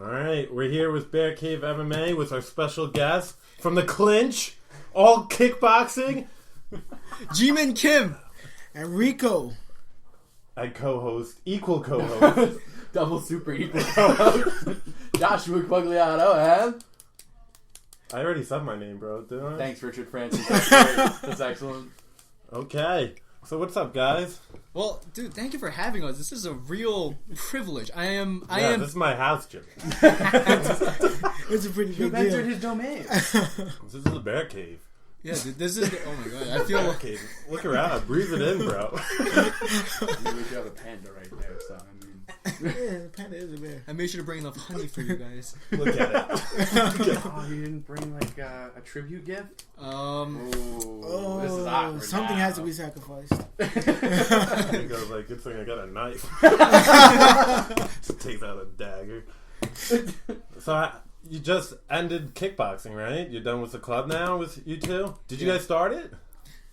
All right, we're here with Bearcave MMA with our special guest from the clinch, AllKickboxing, Jimin Kim and Rico. And co-host, equal co-host. Double super equal co-host. Joshua Quagliano and... I already said my name, bro, didn't I? Thanks, Richard Francis. That's great. That's excellent. Okay. So what's up, guys? Well, dude, thank you for having us. This is a real privilege. I am. This is my house, Jim. It's a pretty big You entered deal. his domain. This is the Bear Cave. Yeah, dude, this is. Oh my god, I feel. Bear Cave. Look around, breathe it in, bro. You have a panda right there, so I mean... Yeah, the panda is a bear. I made sure to bring enough honey for you guys. Look at it. Oh, you didn't bring like a tribute gift? Oh, this is awkward. something now. has to be sacrificed. He goes like, good thing I got a knife. Just takes out a dagger. So you just ended kickboxing, right? You're done with the club now with you two? Did you guys start it?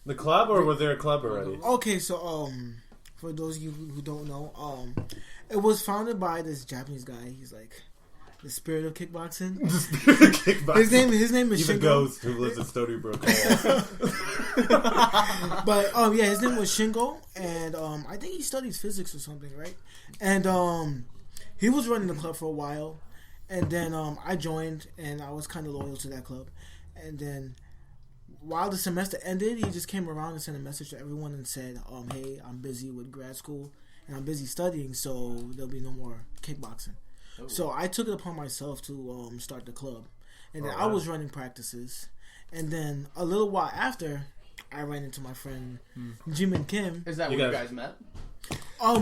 The club, or was there a club already? Okay, so for those of you who don't know, it was founded by this Japanese guy. He's like the spirit of kickboxing. Kickboxing. His name is He's a Shingo. ghost who lives in Stony Brook Hall. But yeah, his name was Shingo, and I think he studies physics or something, right? And he was running the club for a while, and then I joined, and I was kind of loyal to that club. And then while the semester ended, he just came around and sent a message to everyone and said, "Hey, I'm busy with grad school and I'm busy studying, so there'll be no more kickboxing." Oh. So I took it upon myself to start the club, and then I was running practices. And then a little while after, I ran into my friend Jimin Kim. Is that where you guys met?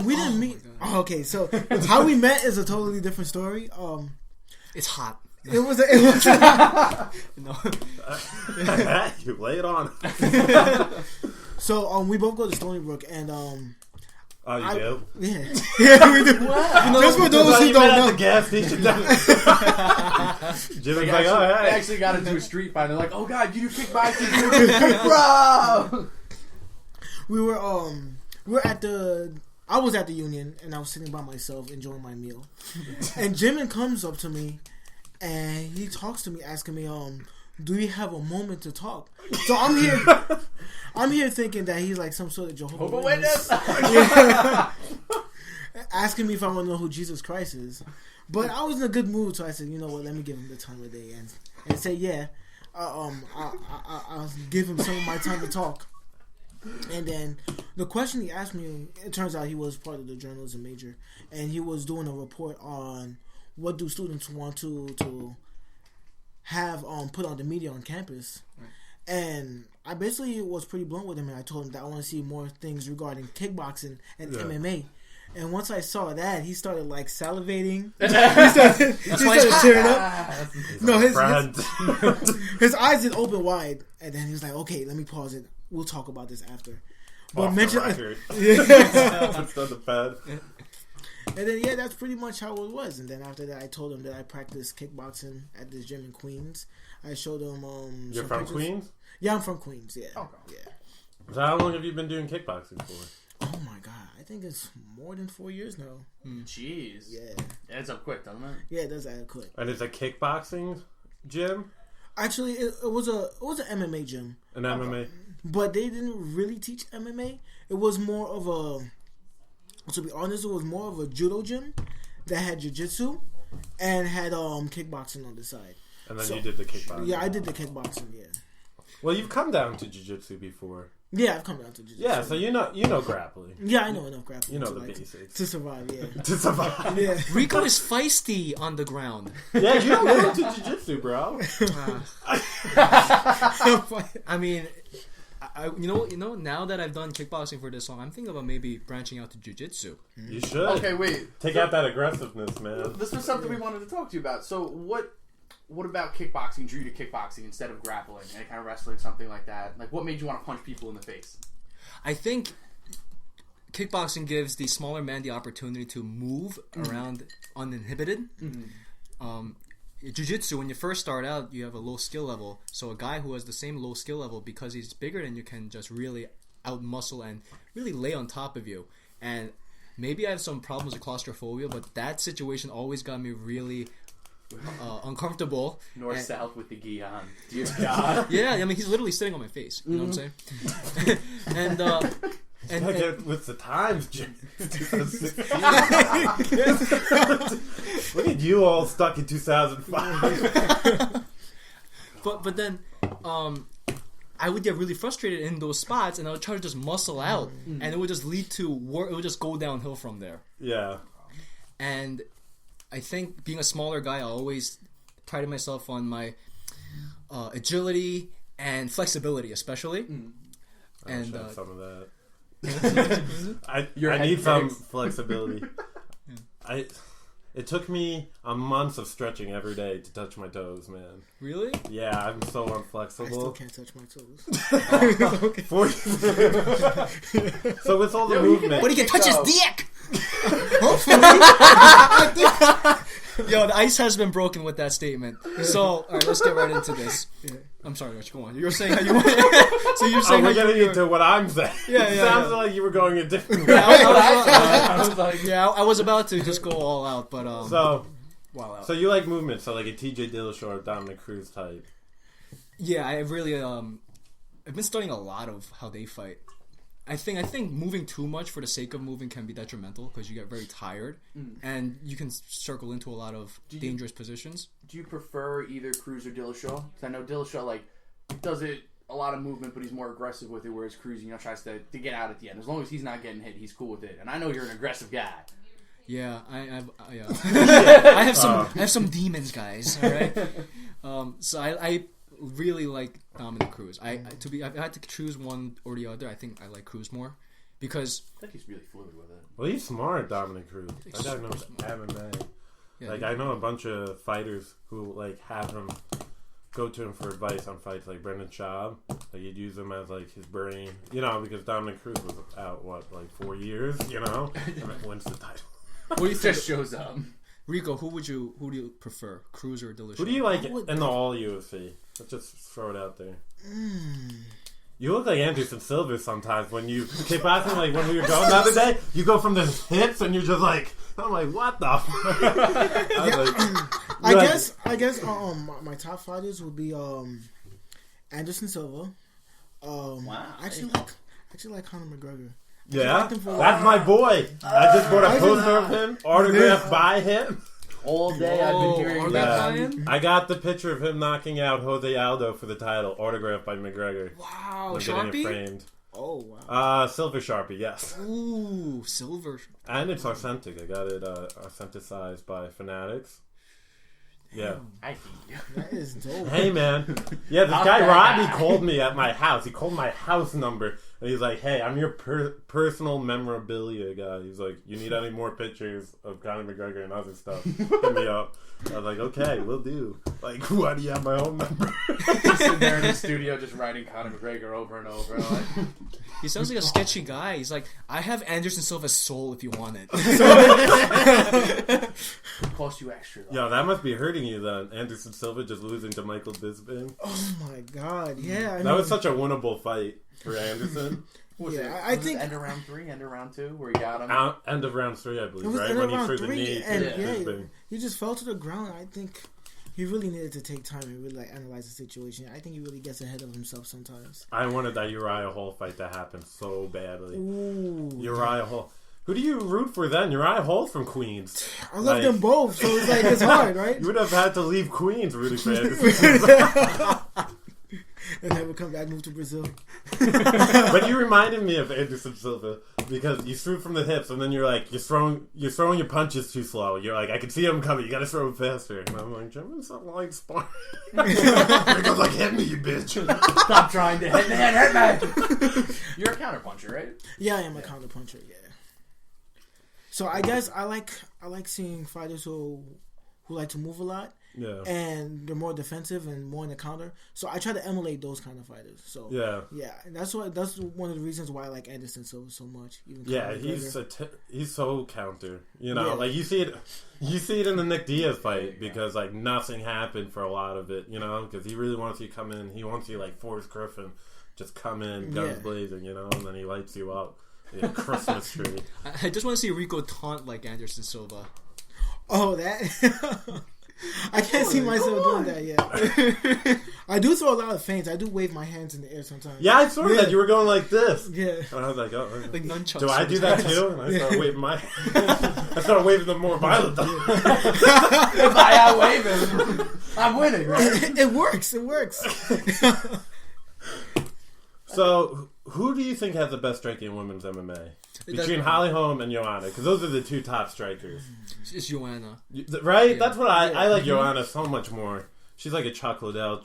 We didn't meet. Oh, okay, so how we met is a totally different story. It's hot. It was No. You lay it on. So we both go to Stony Brook, and Oh, you do? yeah, yeah, we do. Wow. Just for those who don't know, the gas station. Jimmy's like, oh, They hey. actually got into a street fight. They're like, oh god, you do kickboxing, bro! we were at the. I was at the Union, and I was sitting by myself enjoying my meal, and Jimin comes up to me, and he talks to me, asking me, do we have a moment to talk? So I'm here thinking that he's like some sort of Jehovah's Witness. Yeah. Asking me if I want to know who Jesus Christ is. But I was in a good mood, so I said, you know what, let me give him the time of day and say, yeah, I'll give him some of my time to talk. And then the question he asked me, it turns out he was part of the journalism major, and he was doing a report on what do students want to have put on the media on campus. Right. And I basically was pretty blunt with him, and I told him that I want to see more things regarding kickboxing and MMA. And once I saw that, he started like salivating. he started tearing up. No, his eyes did open wide, and then he was like, "Okay, let me pause it. We'll talk about this after." But mention, it's on the pad. And then, yeah, that's pretty much how it was. And then after that, I told him that I practiced kickboxing at this gym in Queens. I showed him You're from pictures. Queens? Yeah, I'm from Queens, yeah. Okay. Yeah. So how long have you been doing kickboxing for? Oh, my God. I think it's more than 4 years now. Jeez. Yeah. It adds up quick, doesn't it? Yeah, it does add quick. And it's a kickboxing gym? Actually, it was an MMA gym. An MMA? But they didn't really teach MMA. It was more of a... To be honest, it was more of a judo gym that had jiu-jitsu and had kickboxing on the side. And then you did the kickboxing. Yeah, I did the kickboxing, yeah. Well, you've come down to jiu-jitsu before. Yeah, I've come down to jiu-jitsu. Yeah, so you know grappling. Yeah, I know enough grappling. You know the basics. To survive, yeah. To survive. Yeah. Rico is feisty on the ground. Yeah, you don't go to jiu-jitsu, bro. I mean... you know. Now that I've done kickboxing for this long, I'm thinking about maybe branching out to jiu-jitsu. You should. Okay, wait. Take out that aggressiveness, man. This was something we wanted to talk to you about. So, what about kickboxing drew you to kickboxing instead of grappling, any kind of wrestling, something like that? Like, what made you want to punch people in the face? I think kickboxing gives the smaller man the opportunity to move around uninhibited. Jiu-jitsu, when you first start out, you have a low skill level. So a guy who has the same low skill level, because he's bigger than you, can just really out-muscle and really lay on top of you. And maybe I have some problems with claustrophobia, but that situation always got me really uncomfortable. North south with the gi on. Dear God. Yeah, I mean he's literally sitting on my face. You know what I'm saying? and Get with the times, Jim. Look at you all stuck in 2005. but then I would get really frustrated in those spots, and I would try to just muscle out, and it would just lead to it would just go downhill from there. Yeah. And I think being a smaller guy, I always prided myself on my agility and flexibility, especially. And some of that. I Your need head some kicks. flexibility. It took me a month of stretching every day to touch my toes, man. Really? Yeah, I'm so I inflexible. still can't touch my toes. So with all the movement, But he can touch his dick! Yo, the ice has been broken with that statement. So, alright, let's get right into this. I'm sorry, Rich, go on. You're saying how you want So you're saying we're how getting into what I'm saying. Yeah, It yeah, sounds yeah. like you were going a different way. I I was like, was about to just go all out, but So wow. you like movement, so like a TJ Dillashaw, Dominic Cruz type. Yeah, I really I've been studying a lot of how they fight. I think moving too much for the sake of moving can be detrimental because you get very tired and you can circle into a lot of dangerous positions. do you prefer either Cruz or Dillashaw? Because I know Dillashaw does it a lot of movement, but he's more aggressive with it, whereas Cruz, tries to get out at the end. As long as he's not getting hit, he's cool with it. And I know you're an aggressive guy. Yeah, I have some demons, guys. All right. So I really like Dominic Cruz. I had to choose one or the other. I think I like Cruz more because I think he's really fluid with it. Well, he's smart, Dominic Cruz. I don't know MMA. yeah, I know a bunch of fighters who have him go to him for advice on fights, like Brendan Schaub. He'd use him as his brain, because Dominic Cruz was out 4 years, and then wins the title. What do you think? Just shows up. Rico, who do you prefer, Cruz or Dillashaw? Who do you like in the all UFC? Let's just throw it out there. You look like Anderson Silva sometimes when you kickboxing. When we were going the other day, you go from the hips and you're just I'm like, what the? I guess my top fighters would be Anderson Silva. Wow. I actually like Conor McGregor. Yeah, that's my boy. I just bought a poster of him, autographed by him. All day I've been hearing autographed that. by him? I got the picture of him knocking out Jose Aldo for the title, autographed by McGregor. Wow, I'm getting it Sharpie? framed. Oh wow. Silver Sharpie, yes. Ooh, silver. And it's authentic. I got it authenticized by Fanatics. Yeah. I hate you. That is dope. Hey, man. Yeah, this guy that Robbie guy. called me at my house. He called my house number. And he's like, hey, I'm your personal memorabilia guy. He's like, you need any more pictures of Conor McGregor and other stuff? Hit me up. I was like, okay, we'll do. Why do you have my own number? He's sitting there in the studio just writing Conor McGregor over and over. He sounds like a sketchy guy. He's like, I have Anderson Silva's soul if you want it. Cost you extra, though. Yo, that must be hurting you then. Anderson Silva just losing to Michael Bisping. Oh my god. Yeah. That was such a winnable fight for Anderson. Was Yeah, it, I was think- it end of round 3, end of round 2, where he got him? End of round 3, I believe, It was right? in When he around threw the 3, knee and to yeah, Bisping. he just fell to the ground. I think he really needed to take time and really analyze the situation. I think he really gets ahead of himself sometimes. I wanted that Uriah Hall fight to happen so badly. Ooh, Uriah Hall. Who do you root for then? Uriah Hall's from Queens. I love them both, so it's hard, right? You would have had to leave Queens rooting for Anderson. And then we come back, move to Brazil. But you reminded me of Anderson Silva because you threw from the hips, and then you're throwing your punches too slow. You're like, I can see him coming. You got to throw him faster. And I'm like, Jimin's not like sparring. He goes hit me, you bitch. Stop trying to hit me. You're a counterpuncher, right? Yeah, I am a counter puncher. Yeah. So I guess I like seeing fighters who like to move a lot. Yeah. And they're more defensive and more in the counter. So I try to emulate those kind of fighters. So Yeah. and that's one of the reasons why I like Anderson Silva so much. Even Yeah, Conor McGregor. he's so counter. Yeah. You see it in the Nick Diaz fight because nothing happened for a lot of it. Because he really wants you to come in. He wants you Forrest Griffin, just come in guns blazing. And then he lights you up. Yeah, Christmas tree. I just want to see Rico taunt like Anderson Silva. Oh, that. I can't see myself doing that yet. I do throw a lot of feints. I do wave my hands in the air sometimes. Yeah, I saw that you were going like this. Yeah. And I was like, oh, Like nunchucks. do I do that too? And I started waving my I started waving them more violent. If I outwave him, I'm winning, right? It works. It works. So, who do you think has the best striking in women's MMA? Between Holly Holm and Joanna, because those are the two top strikers. It's Joanna. Right? Yeah. That's what I like Joanna so much more. She's like a Chuck Liddell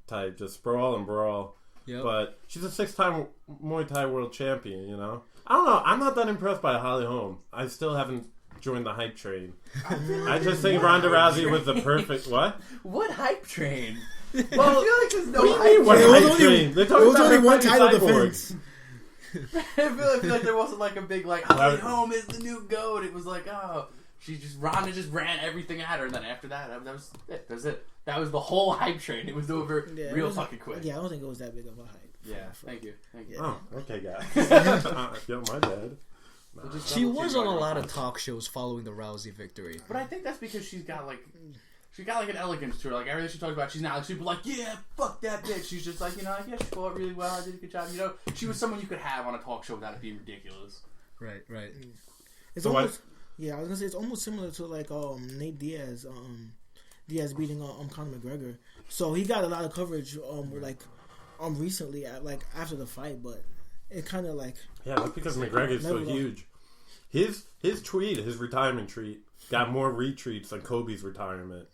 type, just sprawl and brawl. Yep. But she's a 6-time Muay Thai world champion, you know? I don't know. I'm not that impressed by Holly Holm. I still haven't joined the hype train. I just think Ronda Rousey was the perfect... What? What hype train? Well, I feel like there's no what do you mean, what It was hype only- train? They're It talking was about only her one fighting title cyborgs. defense. I feel like there wasn't like a big like Holly Holm is the new GOAT. It was like, oh, Ronda just ran everything at her, and then after that was it. That was it. That was the whole hype train. It was over real fucking quick. Yeah, I don't think it was that big of a hype. Yeah, thank you. Oh, okay, guys. Yo, my bad. She was on a lot of talk shows following the Rousey victory. But I think that's because she's got like an elegance to her. Like everything she talks about, she's not like super like, yeah, fuck that bitch. She's just like, you know, like, yeah, she fought really well. I did a good job. You know, she was someone you could have on a talk show without it being ridiculous. Right. It's So almost I was gonna say it's almost similar to like Nate Diaz, Diaz beating Conor McGregor. So he got a lot of coverage recently after the fight, but it kind of like Yeah, that's because McGregor's so huge. His retirement tweet, got more retweets than Kobe's retirement.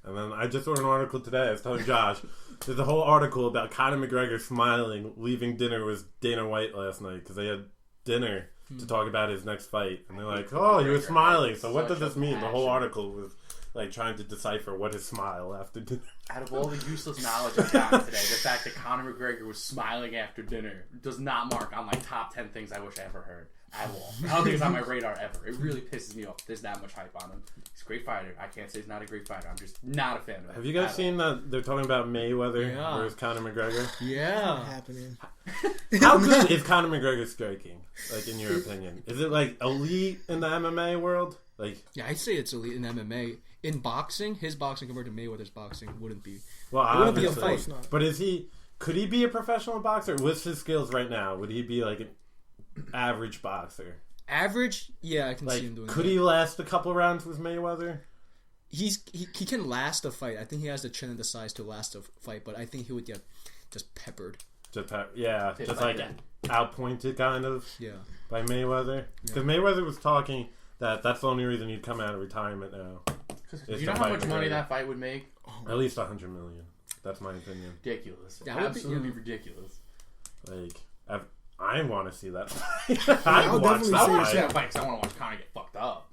And then I just wrote an article today. I was telling Josh, there's a whole article about Conor McGregor smiling, leaving dinner with Dana White last night because they had dinner to talk about his next fight. And they're like, oh, he was smiling. So what does this mean? The whole article was like trying to decipher what his smile after dinner. Out of all the useless knowledge I've gotten today, the fact that Conor McGregor was smiling after dinner does not mark on my top 10 things I wish I ever heard at all. I don't think it's on my radar ever. It really pisses me off. There's that much hype on him. He's a great fighter. I can't say he's not a great fighter. I'm just not a fan of him. Have you guys seen that they're talking about Mayweather versus Conor McGregor? Yeah. happening. How good is Conor McGregor striking? Like, in your opinion, is it like elite in the MMA world? Like, Yeah, I'd say it's elite in MMA. In boxing, his boxing compared to Mayweather's boxing wouldn't be. well, It wouldn't be a obviously, fight. but is he? Could he be a professional boxer with his skills right now? Would he be like an average boxer? Average, yeah, I can Like, see him doing could that. he last a couple rounds with Mayweather? He can last a fight. I think he has the chin and the size to last a fight, but I think he would get just peppered. Just Just like like that. outpointed kind of Yeah. by Mayweather. Because Mayweather was talking that that's the only reason he'd come out of retirement now. Do you know how much money that fight would make? At least $100 million. That's my opinion. Ridiculous. That would be- Absolutely ridiculous. Like, I want to see that fight. I'll watch definitely that I see want to see fight. that fight because I want to watch Conor get fucked up.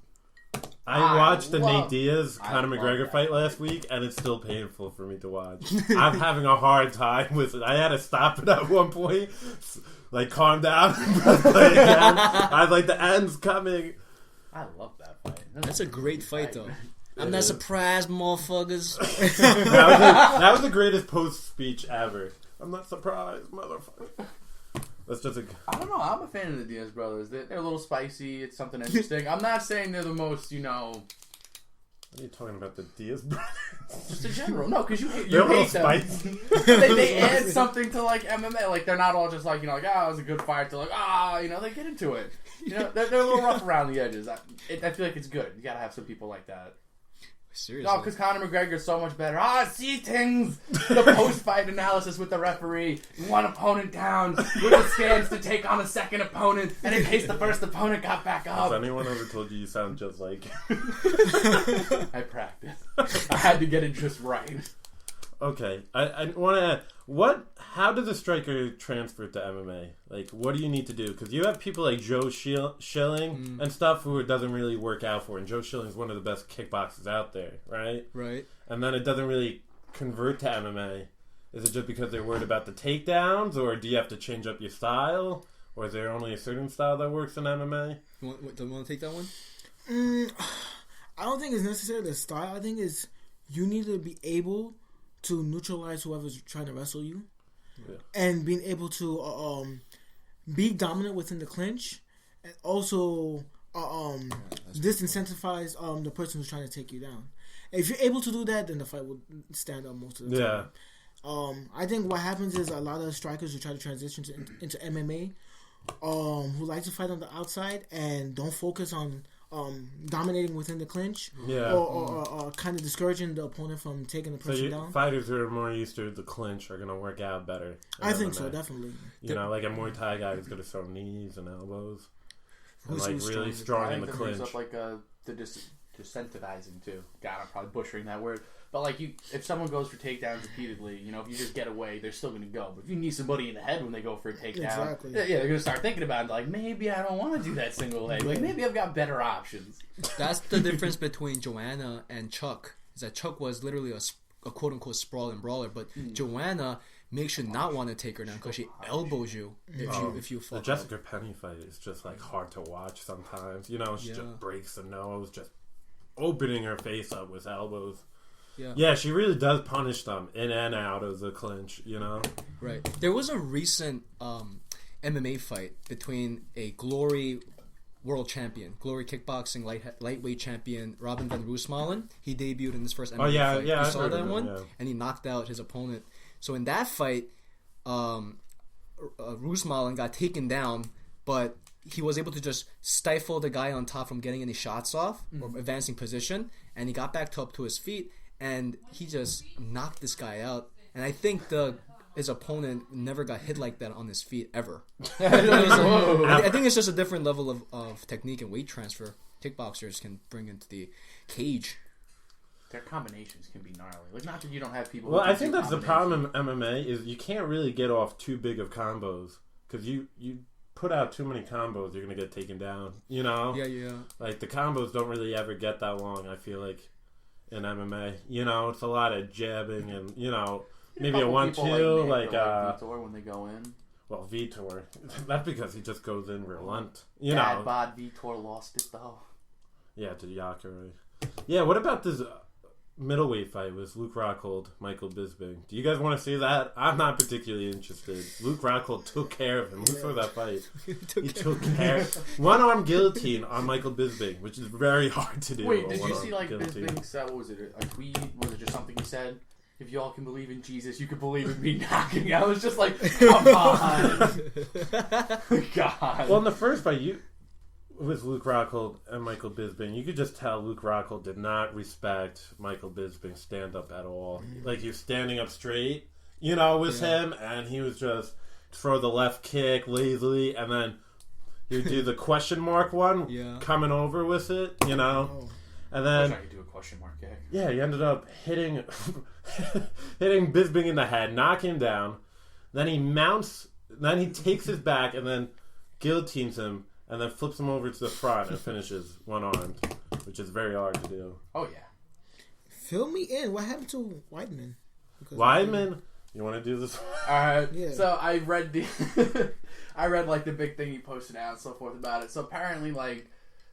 I watched the Nate Diaz I Conor love McGregor that fight last week, and it's still painful for me to watch. I'm having a hard time with it. I had to stop it at one point, like calm down, play again. I was like, the end's coming. I love that fight. That's a great fight, though. I'm not surprised, motherfuckers. That was the greatest post speech ever. I'm not surprised, motherfucker. That's just I don't know. I'm a fan of the Diaz brothers. They're a little spicy. It's something interesting. I'm not saying they're the most, What are you talking about, the Diaz brothers? just in general. No, because you They're a little hate them. spicy. they add something to like MMA. Like they're not all just like like it was a good fight. To like they get into it. They're a little rough around the edges. I feel like it's good. You gotta have some people like that. Seriously. No, because Conor McGregor is so much better. See things. The post-fight analysis with the referee. One opponent down with a stance to take on a second opponent, and in case the first opponent got back Has up. anyone ever told you sound just like I practiced. I had to get it just right. Okay, I want to. How does a striker transfer to MMA? Like, what do you need to do? Because you have people like Joe Schilling and stuff who it doesn't really work out for. And Joe Schilling is one of the best kickboxers out there, right? Right. And then it doesn't really convert to MMA. Is it just because they're worried about the takedowns, or do you have to change up your style, or is there only a certain style that works in MMA? Do you want to take that one? I don't think it's necessarily the style. I think it's you need to be able to neutralize whoever's trying to wrestle you, and being able to be dominant within the clinch, and also disincentivize the person who's trying to take you down. If you're able to do that, then the fight will stand up most of the time. I think what happens is a lot of strikers who try to transition into MMA, who like to fight on the outside and don't focus on dominating within the clinch, or kind of discouraging the opponent from taking the person down. Fighters who are more used to the clinch are going to work out better. I think so, definitely. You know, like a Muay Thai guy who's going to throw knees and elbows, and like really strong in the clinch. Up like the decentivizing too. God, I'm probably butchering that word. But like if someone goes for takedowns repeatedly, you know, if you just get away, they're still going to go. But if you need somebody in the head when they go for a takedown, they're going to start thinking about it. Like, maybe I don't want to do that single leg. Like, maybe I've got better options. That's the difference between Joanna and Chuck. Is that Chuck was literally a quote unquote sprawling brawler, but Joanna makes you not want to take her down because she elbows you if you fuck the Jessica Penny fight is just like hard to watch sometimes. You know, she just breaks the nose, just opening her face up with elbows. Yeah, she really does punish them in and out of the clinch, you know? Right. There was a recent MMA fight between a Glory world champion, Glory kickboxing lightweight champion, Robin van Roosmalen. He debuted in his first MMA fight. You saw that one? And he knocked out his opponent. So in that fight, Roosmalen got taken down, but he was able to just stifle the guy on top from getting any shots off or advancing position, and he got back up to his feet. And he just knocked this guy out. And I think his opponent never got hit like that on his feet ever. I think it's just a different level of technique and weight transfer kickboxers can bring into the cage. Their combinations can be gnarly. Like, not that you don't have people... Well, I think that's the problem in MMA is you can't really get off too big of combos. Because you put out too many combos, you're going to get taken down. You know? Yeah. Like, the combos don't really ever get that long, I feel like. In MMA, you know, it's a lot of jabbing and, you know, maybe a 1-2, like Vitor when they go in. Well, Vitor, that's because he just goes in relunt, you Bad know. bod Vitor lost it though. Yeah, to Jacare. Yeah, what about this middleweight fight with Luke Rockhold, Michael Bisping? Do you guys want to see that? I'm not particularly interested. Luke Rockhold took care of him. Who saw that fight? He took care. One-arm guillotine on Michael Bisping, which is very hard to do. Wait, did you see like Bisping's, what was it, a tweet? Was it just something he said? If y'all can believe in Jesus, you can believe in me knocking. I was just like, come on. God. Well, in the first fight, with Luke Rockhold and Michael Bisping, you could just tell Luke Rockhold did not respect Michael Bisping's stand-up at all. Like, he was standing up straight, you know, with him, and he was just throw the left kick lazily, and then he would do the question mark one, coming over with it, you know. And then... I could do a question mark kick. Yeah, he ended up hitting Bisping in the head, knocking him down. Then he mounts, then he takes his back, and then guillotines him, and then flips him over to the front and finishes one-armed, which is very hard to do. Oh, yeah. Fill me in. What happened to Weidman? Weidman? You want to do this? So I read like the big thing he posted out and so forth about it. So apparently, like,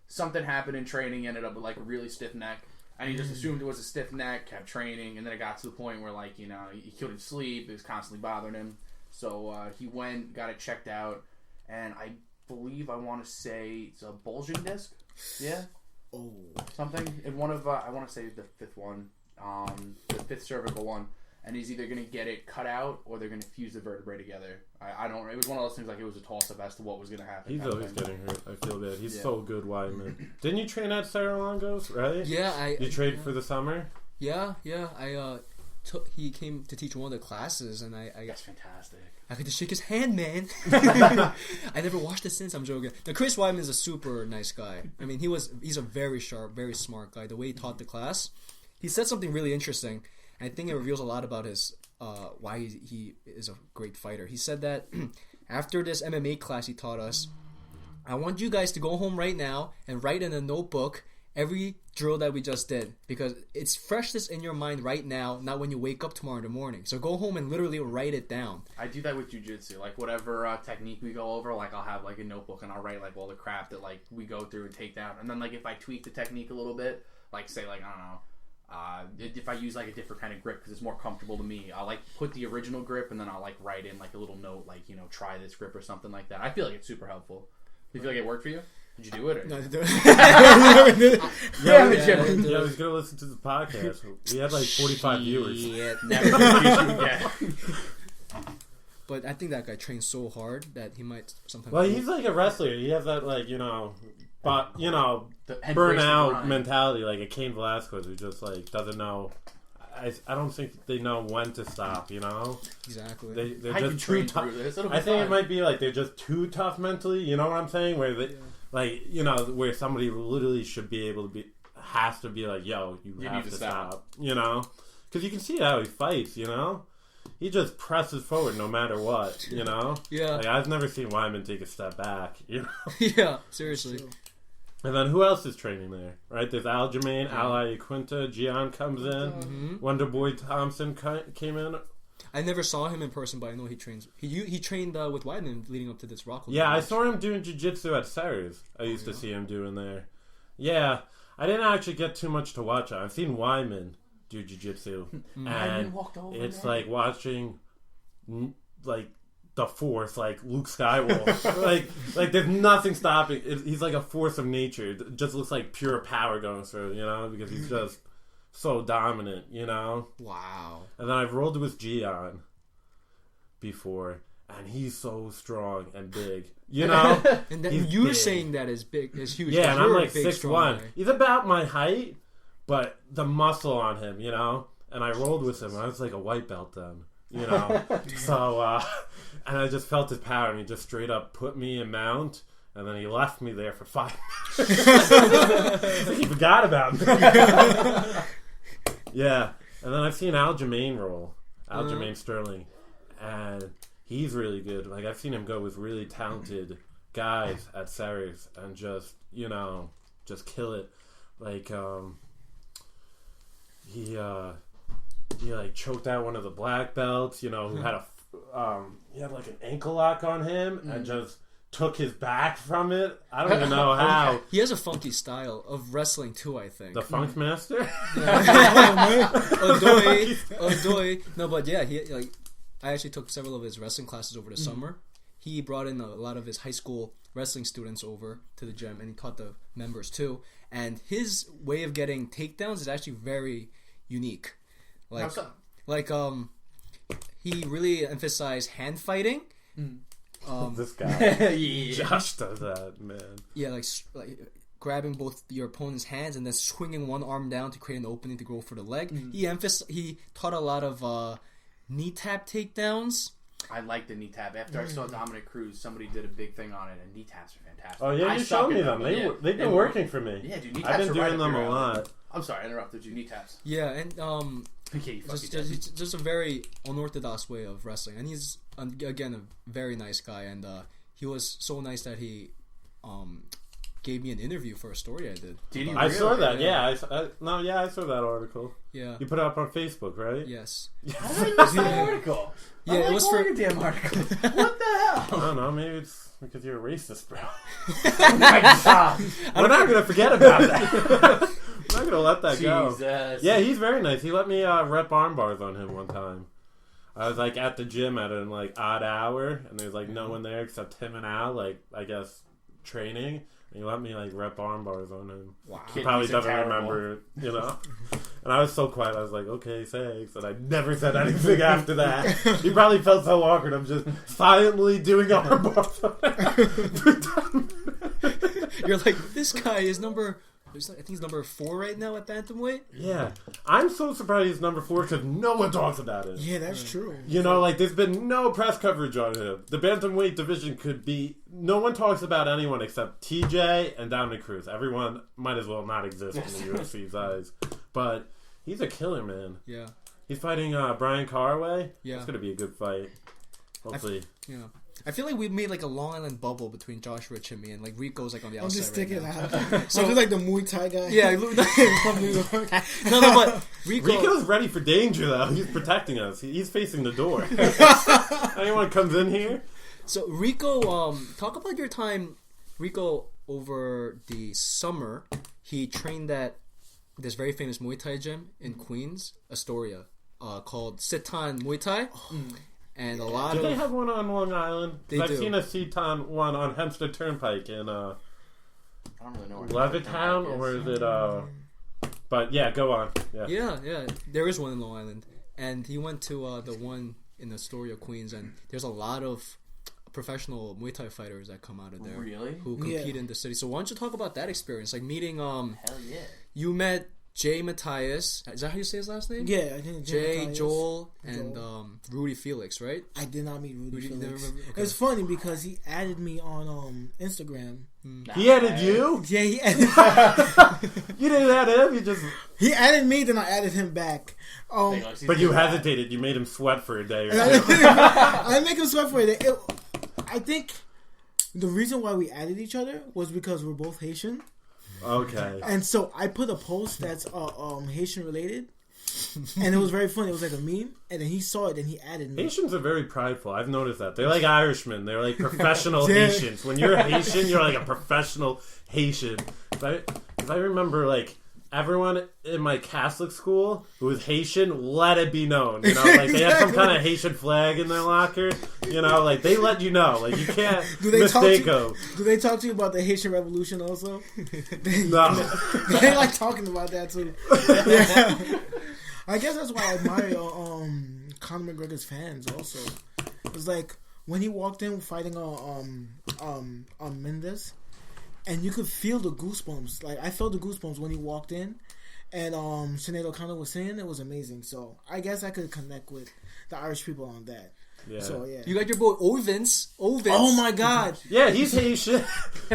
something happened in training, ended up with, like, a really stiff neck. And he just assumed it was a stiff neck, kept training, and then it got to the point where, like, you know, he couldn't sleep. It was constantly bothering him. So he went, got it checked out, and I want to say it's a bulging disc. Yeah. Oh. Something in one of I want to say the fifth one, the fifth cervical one, and he's either going to get it cut out or they're going to fuse the vertebrae together. I don't. It was one of those things like it was a toss-up as to what was going to happen. He's always getting hurt. I feel bad. He's so good, Weidman. Didn't you train at Sarah Longo's, right? Yeah, you trained for the summer. Yeah. He came to teach one of the classes, and I that's fantastic. I could just shake his hand, man. I never watched it since. I'm joking. Now, Chris Weidman is a super nice guy. I mean, he's a very sharp, very smart guy. The way he taught the class, he said something really interesting. And I think it reveals a lot about his why he is a great fighter. He said that after this MMA class he taught us, I want you guys to go home right now and write in a notebook every drill that we just did, because it's freshness in your mind right now, not when you wake up tomorrow in the morning. So go home and literally write it down. I do that with jiu-jitsu. Like, whatever technique we go over, like, I'll have, like, a notebook and I'll write, like, all the crap that, like, we go through and take down. And then, like, if I tweak the technique a little bit, like, say, like, I don't know, if I use, like, a different kind of grip because it's more comfortable to me, I'll, like, put the original grip and then I'll, like, write in, like, a little note, like, you know, try this grip or something like that. I feel like it's super helpful. Do you feel like it worked for you? Did you do it? Or? No, I didn't do it. Yeah, I was gonna listen to the podcast. We had like 45 viewers. Yeah, Never confuse you again. but I think that guy trains so hard that he might sometimes. Well, he's like a wrestler. He has that like but The burnout mentality, like a Cain Velasquez, who just like doesn't know. I don't think they know when to stop. Exactly. They're just too tough. I think it might be like they're just too tough mentally. You know what I'm saying? Where they, like where somebody literally should be able to has to be like, yo, you have to stop. Because you can see how he fights. He just presses forward no matter what. Yeah. Like I've never seen Wyman take a step back. Yeah, seriously. And then who else is training there? Right? There's Jimin, Al Quinta, Gian comes in, Wonder Boy Thompson came in. I never saw him in person, but I know he trains. He trained with Weidman leading up to this Rockland. Yeah, match. I saw him doing jiu-jitsu at Sarah's. I used to see him doing there. Yeah, I didn't actually get too much to watch. I've seen Wyman do jiu-jitsu, and it's like watching the Force, like Luke Skywalker. like there's nothing stopping. He's like a force of nature. It just looks like pure power going through, because he's just so dominant, Wow. And then I've rolled with Gian before, and he's so strong and big, And then you're big. Saying that is big, is huge. Yeah, and I'm like 6'1". He's about my height, but the muscle on him, And I rolled with him. I was like a white belt then. So, and I just felt his power, and he just straight up put me in mount, and then he left me there for 5 minutes. He forgot about me. Yeah, and then I've seen Aljamain roll, Aljamain Sterling, and he's really good. Like I've seen him go with really talented guys at Sarah's and just just kill it. Like he like choked out one of the black belts, who had he had like an ankle lock on him and just took his back from it. I don't even know how. He has a funky style of wrestling too, I think. The Funk Master? Odoi. No, but yeah, I actually took several of his wrestling classes over the summer. He brought in a lot of his high school wrestling students over to the gym, and he taught the members too. And his way of getting takedowns is actually very unique. He really emphasized hand fighting. This guy, Josh does that, man. Yeah, like grabbing both your opponent's hands and then swinging one arm down to create an opening to go for the leg. He taught a lot of knee tap takedowns. I like the knee tap. After I saw Dominic Cruz, somebody did a big thing on it, and knee taps are fantastic. Oh yeah, you showed me them. They've been working for me. Yeah, dude, knee taps I've been doing them a lot. I'm sorry, I interrupted you. Knee taps. Yeah, and just a very unorthodox way of wrestling, and he's again a very nice guy, and he was so nice that he gave me an interview for a story I did. Did you? I saw that. Yeah, I saw that article. Yeah, you put it up on Facebook, right? Yes. How did I miss that article? Yeah, it was for your damn article. What the hell? I don't know. Maybe it's because you're a racist, bro. Oh my god! We're not gonna forget about that. I'm not gonna let that go. Jesus. Yeah, he's very nice. He let me rep arm bars on him one time. I was like at the gym at an odd hour, and there's no one there except him and Al, I guess training. And he let me rep arm bars on him. Wow. He probably doesn't remember, And I was so quiet. I was like, okay, thanks. And I never said anything after that. He probably felt so awkward. I'm just silently doing arm bars on him. You're like, this guy is I think he's number 4 right now at bantamweight. Yeah, I'm so surprised he's number 4 because no one talks about it. Yeah, that's true. There's been no press coverage on him. The bantamweight division no one talks about anyone except TJ and Dominic Cruz. Everyone might as well not exist in the UFC's eyes. But he's a killer, man. Yeah. He's fighting Brian Caraway. Yeah. It's going to be a good fight. Hopefully. I feel like we've made a Long Island bubble between Joshua and me, and Rico's on the outside. I'm just sticking out. So I'm just the Muay Thai guy. Yeah, no, but Rico's ready for danger though. He's protecting us. He's facing the door. Anyone comes in here. So Rico, talk about your time, Rico. Over the summer, he trained at this very famous Muay Thai gym in Queens, Astoria, called Sitan Muay Thai. And a lot Do they have one on Long Island? They do. I've seen a Seton one on Hempstead Turnpike I don't really know where Levittown, or is it But yeah, go on. Yeah. There is one in Long Island, and he went to the one in Astoria, Queens, and there's a lot of professional Muay Thai fighters that come out of there. Really? Who compete in the city. So why don't you talk about that experience? Like meeting Hell yeah. You met Jay Matthias. Is that how you say his last name? Yeah, I think Jay, Matthias, Joel, and Rudy Felix, right? I did not meet Rudy Felix. Okay. It's funny because he added me on Instagram. He added you? Yeah, he added. You didn't add him. You just He added me, then I added him back. But you hesitated. You made him sweat for a day or two. I didn't make him sweat for it. I think the reason why we added each other was because we're both Haitian. Okay. And so I put a post that's Haitian related, and it was very funny. It was like a meme, and then he saw it and he added me. Haitians are very prideful. I've noticed that. They're like Irishmen. They're like professional Haitians. When you're a Haitian, you're like a professional Haitian. If I remember, like, everyone in my Catholic school who was Haitian, let it be known. You know, like they had some kind of Haitian flag in their locker. You know, like they let you know. Like you can't mistake them. Do they talk to you about the Haitian Revolution also? No. They like talking about that too. Yeah. I guess that's why I admire Conor McGregor's fans also. It's like when he walked in fighting on Mendes. And you could feel the goosebumps. Like I felt the goosebumps when he walked in, and Sinead O'Connor was saying it was amazing. So I guess I could connect with the Irish people on that. Yeah. So yeah. You got your boy Ovens. Oh my God. Yeah, he's Haitian.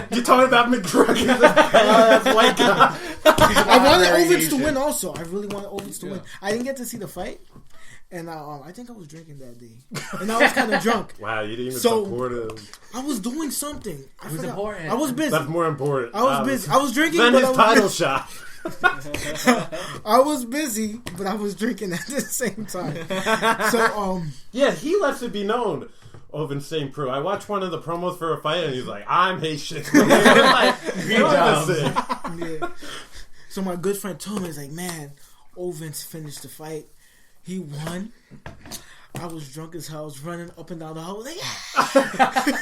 You're talking about McGregor. That's white guy. I wanted Ovens to win. Also, I really wanted Ovens to win. I didn't get to see the fight. And I think I was drinking that day, and I was kind of drunk. Wow, you didn't even support him. I was doing something. It was important. I was busy. That's more important. I was busy. I was drinking. Then but his title shot. I was busy, but I was drinking at the same time. So yeah, he lets it be known. Ovin St. Preux. I watched one of the promos for a fight, and he's like, "I'm Haitian." Yeah. So my good friend told me, he's like, "Man, Ovens finished the fight. He won." I was drunk as hell. I was running up and down the hall. Like, yeah.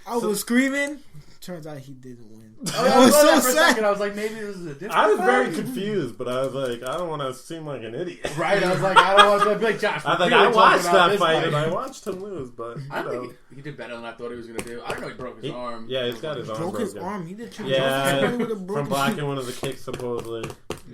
I was screaming. Turns out he didn't win. I was so for sad. A second, I was like, maybe this is a different I was fight. very confused, but I was like, I don't want to seem like an idiot. Right, I was like, I don't want to be like, Josh. I was like, I watched that fight, and I watched him lose, but I don't think he did better than I thought he was going to do. I don't know he broke his arm. Yeah, he's got his arm broken. Broke his arm. He did. From blocking one of the kicks, supposedly.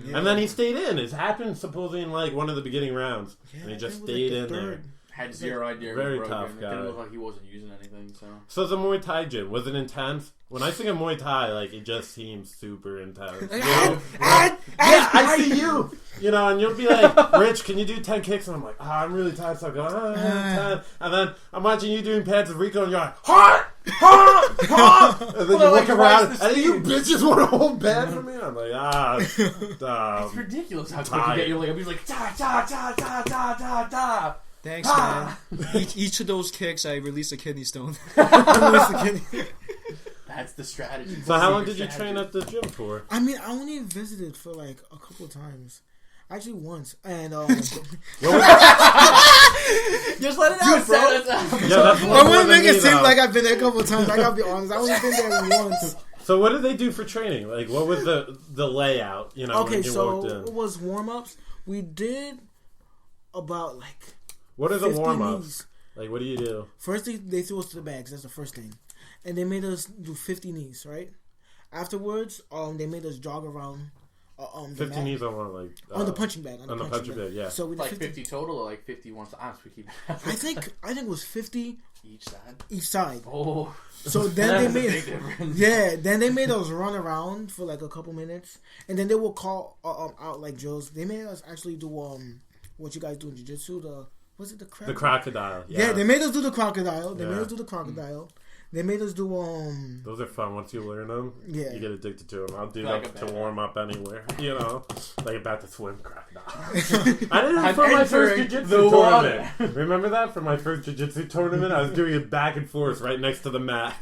Yeah. And then he stayed in. It happened supposedly in like one of the beginning rounds, and he just stayed in there. Had zero idea. Very tough guy. It didn't look like he wasn't using anything. So the Muay Thai gym, was it intense? When I think of Muay Thai, like it just seems super intense. You know? I see you. You know, and you'll be like, "Rich, can you do 10 kicks?" And I'm like, I'm really tired. So I go, 10. And then I'm watching you doing pads with Rico, and you're like, "Ha! Ha! Ha!" And then you look around, and then you bitches want to hold pad for me. I'm like, it's ridiculous how quick you get your leg. He's like, da da da da da da da. Thanks, man. Each of those kicks, I release a kidney stone. That's the strategy. So how long did you train at the gym for? I mean, I only visited for like a couple of times. Actually, once. And just let it out, bro. I wouldn't make it seem like I've been there a couple of times. I gotta be honest. I only been there once. So what did they do for training? Like, what was the layout? You know, when you walked in? It was warm ups. We did about like. What are the warm-ups? Knees. Like, what do you do? First, they threw us to the bags. That's the first thing. And they made us do 50 knees, right? Afterwards, they made us jog around the 50 mat. knees on what? Like, on the punching bag. On the punching bag, yeah. So we did like 50 total or like 51 times we keep I think it was 50 each side. Oh. So then they made us run around for like a couple minutes. And then they will call out like drills. They made us actually do what you guys do in jiu-jitsu, was it the crocodile? Yeah, they made us do the crocodile. They made us do Those are fun once you learn them. Yeah, you get addicted to them. I'll do that to warm up anywhere. You know, like about to swim crocodile. I did it for my first jiu-jitsu tournament. Remember that for my first jiu-jitsu tournament? I was doing it back and forth right next to the mat.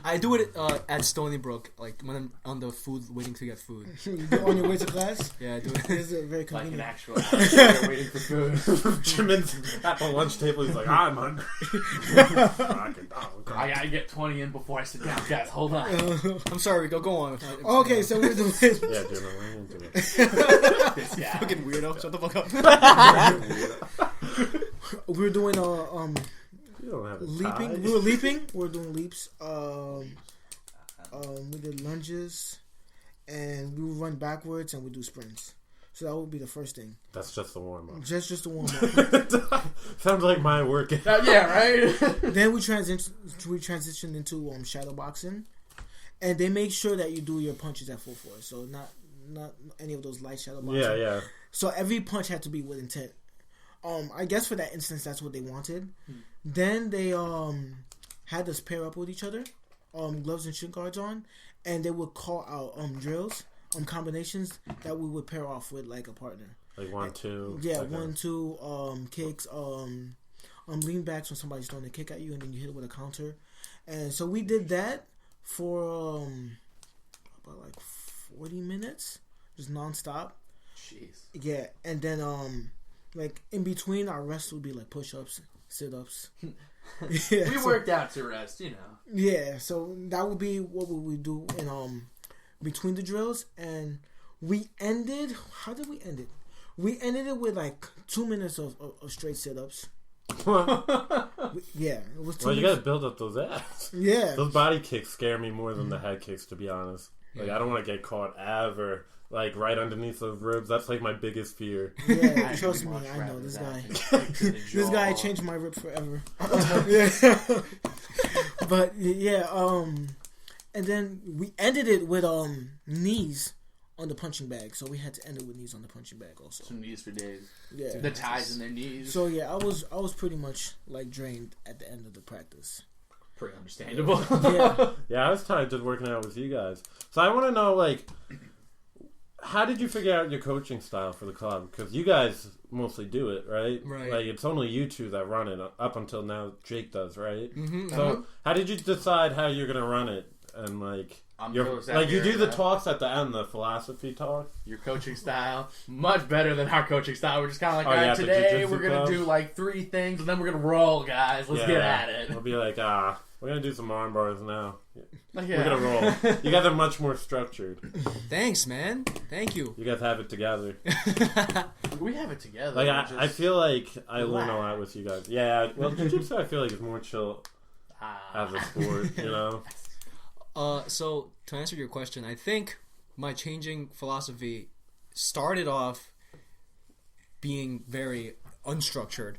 I do it at Stony Brook, like when I'm on the food, waiting to get food. On your way to class? Yeah, I do it. It's very convenient. Like an actual athlete waiting for food. Jimin's at the lunch table. He's like, I'm hungry. Crocodile. I gotta get 20 in before I sit down, guys. Hold on. I'm sorry, Rico. Go on. Okay, so we're doing. Yeah, dude, we're into it. This guy. Fucking weirdo. Shut the fuck up. We're doing You don't have a leaping. tie. We were leaping. We're doing leaps. We did lunges, and we would run backwards, and we do sprints. So that would be the first thing. That's just the warm up. Just a warm up. Sounds like my workout. Yeah, right? Then we transitioned into shadow boxing, and they make sure that you do your punches at full force. So not any of those light shadow boxing. Yeah. So every punch had to be with intent. I guess for that instance, that's what they wanted. Then they had us pair up with each other, gloves and shin guards on, and they would call out drills, combinations that we would pair off with like a partner. Like 1, 2. Yeah, like 1, 2, kicks, lean backs when somebody's throwing a kick at you, and then you hit it with a counter. And so we did that for about like 40 minutes, just nonstop. Jeez. Yeah, and then like in between our rest would be like push-ups, sit-ups. Yeah, We worked out to rest, you know. Yeah, so that would be what we would do in between the drills, and we ended. How did we end it? We ended it with like 2 minutes of straight sit-ups. Yeah, it was 2 Well, you minutes. gotta build up those abs. Yeah, Those body kicks scare me more than the head kicks, to be honest. Like, I don't want to get caught ever, like, right underneath those ribs. That's, like, my biggest fear. yeah. I'd Trust me, much I know rather this that guy. than kick to the This guy jaw. changed my rib forever. Yeah. But yeah, and then we ended it with knees on the punching bag. So we had to end it with knees on the punching bag also. Some knees for days. Yeah. The ties in their knees. So yeah, I was pretty much like drained at the end of the practice. Pretty understandable. Yeah. Yeah, I was tired just working out with you guys. So I want to know, like, how did you figure out your coaching style for the club? Because you guys mostly do it, right? Right. Like, it's only you two that run it up until now. Jake does, right? Mm-hmm. So how did you decide how you're gonna run it? And like, I'm you're, close out like you here, do the man. talks at the end, the philosophy talk. Your coaching style, much better than our coaching style. We're just kind of like, Oh, all right, yeah, the today jiu-jitsu we're going club. to do like 3 things, and then we're going to roll, guys. Let's get at it. We'll be like, we're gonna do some arm bars now. Like, We're gonna roll. You guys are much more structured. Thanks, man. Thank you. You guys have it together. We have it together. Like We're I just- feel like I learn a lot with you guys. Yeah, well, jiu-jitsu I feel like is more chill as a sport, you know. So to answer your question, I think my changing philosophy started off being very unstructured.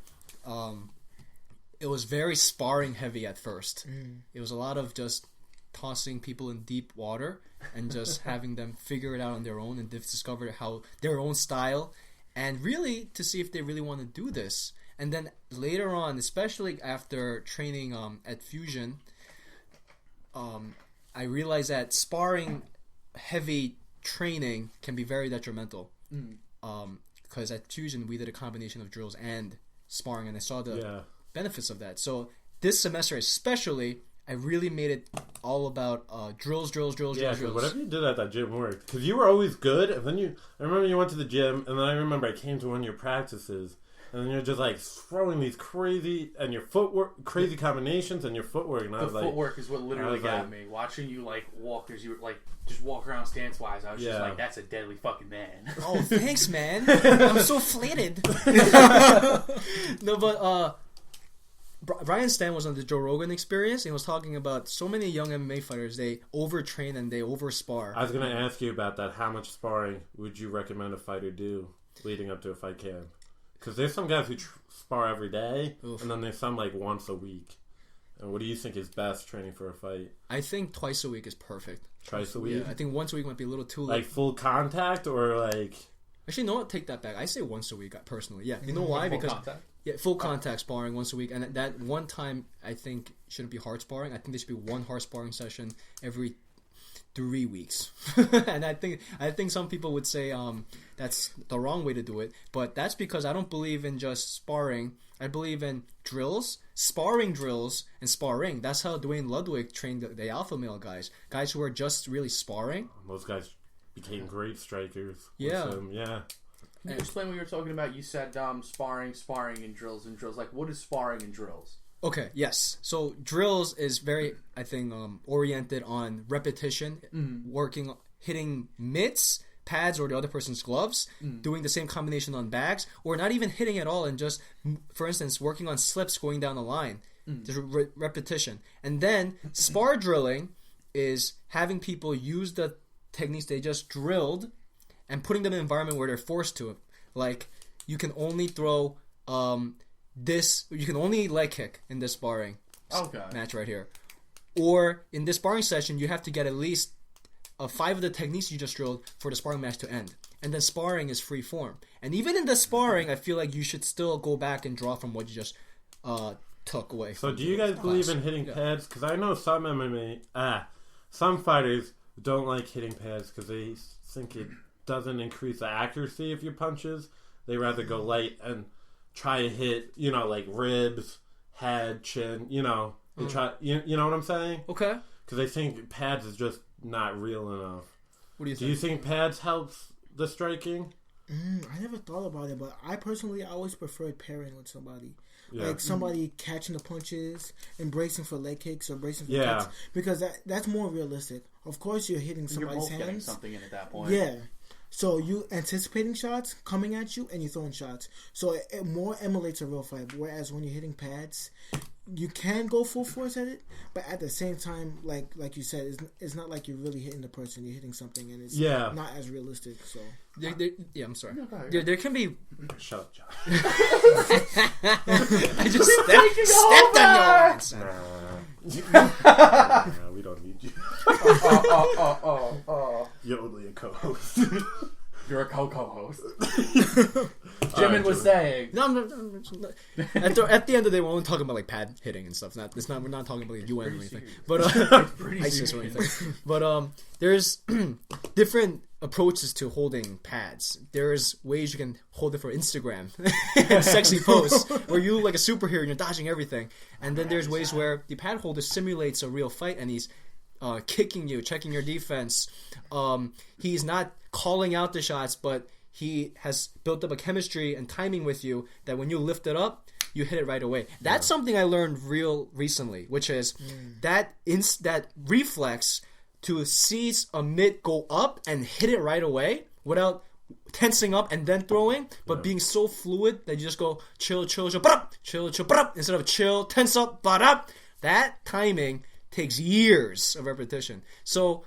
It was very sparring heavy at first. It was a lot of just tossing people in deep water and just having them figure it out on their own and discover how their own style, and really to see if they really want to do this. And then later on, especially after training at Fusion, I realized that sparring heavy training can be very detrimental. Because at Fusion we did a combination of drills and sparring, and I saw the benefits of that. So this semester especially, I really made it all about drills. Yeah, because whatever you did at that gym worked. Because you were always good, and then I remember you went to the gym, and then I remember I came to one of your practices, and then you're just like throwing these crazy combinations and your footwork. And I The was like, footwork is what literally was got like- me. Watching you like walk as you like just walk around stance wise, I was just Yeah. like, that's a deadly fucking man. Oh, thanks, man. I'm so flattered. No, but Brian Stan was on the Joe Rogan Experience, and he was talking about so many young MMA fighters, they overtrain and they overspar. I was going to ask you about that. How much sparring would you recommend a fighter do leading up to a fight camp? Because there's some guys who spar every day, Oof. and then there's some like once a week. And what do you think is best training for a fight? I think twice a week is perfect. Twice a week? Yeah, I think once a week might be a little too Like late. full contact or like... Actually, no, take that back. I say once a week, personally. Yeah, you know why? Full Because contact? full contact sparring once a week, and that one time I think shouldn't be hard sparring. I think there should be one hard sparring session every 3 weeks. And I think some people would say that's the wrong way to do it, but that's because I don't believe in just sparring. I believe in drills, sparring drills, and sparring. That's how Dwayne Ludwig trained the alpha male guys who are just really sparring. Those guys became great strikers. Yeah. Yeah. Can you explain what you were talking about? You said sparring, and drills. Like, what is sparring and drills? Okay, yes. So drills is very, I think, oriented on repetition, hitting mitts, pads, or the other person's gloves, doing the same combination on bags, or not even hitting at all and just, for instance, working on slips going down the line. Just repetition. And then spar drilling is having people use the techniques they just drilled and putting them in an environment where they're forced to it. Like, you can only throw you can only leg kick in this sparring match right here. Or in this sparring session, you have to get at least 5 of the techniques you just drilled for the sparring match to end. And then sparring is free form. And even in the sparring, I feel like you should still go back and draw from what you just took away. So do you guys believe in hitting pads? Because I know some some fighters don't like hitting pads because they think it doesn't increase the accuracy of your punches. They rather go light and try to hit, like ribs, head, chin, they try, you know what I'm saying? Okay. Because they think pads is just not real enough. What do you think? Do you think pads helps the striking? I never thought about it, but I personally always preferred pairing with somebody. Yeah. Like somebody catching the punches and bracing for leg kicks or bracing for Yeah. kicks. Because that's more realistic. Of course, you're hitting You're somebody's both getting hands. something in at that point. Yeah. So you anticipating shots coming at you and you throwing shots. So it more emulates a real fight. Whereas when you're hitting pads, you can go full force at it, but at the same time, like you said, it's not like you're really hitting the person. You're hitting something, and it's not as realistic. So I'm sorry. There can be. Shut up, John. I just stepped on your ass. Nah, we don't need you. You're only a co-host. You're a co-host. Jimin was saying. No. At the end of the day, we're only talking about like pad hitting and stuff. We're not talking about like UN or anything. But ISIS or anything. But there's different approaches to holding pads. There's ways you can hold it for Instagram and sexy posts where you look like a superhero and you're dodging everything. And then there's ways where the pad holder simulates a real fight and he's kicking you, checking your defense. He's not calling out the shots, but he has built up a chemistry and timing with you that when you lift it up, you hit it right away. That's something I learned real recently, which is that reflex to see a mitt go up and hit it right away without tensing up and then throwing, but being so fluid that you just go chill, instead of chill, tense up, that timing takes years of repetition. So,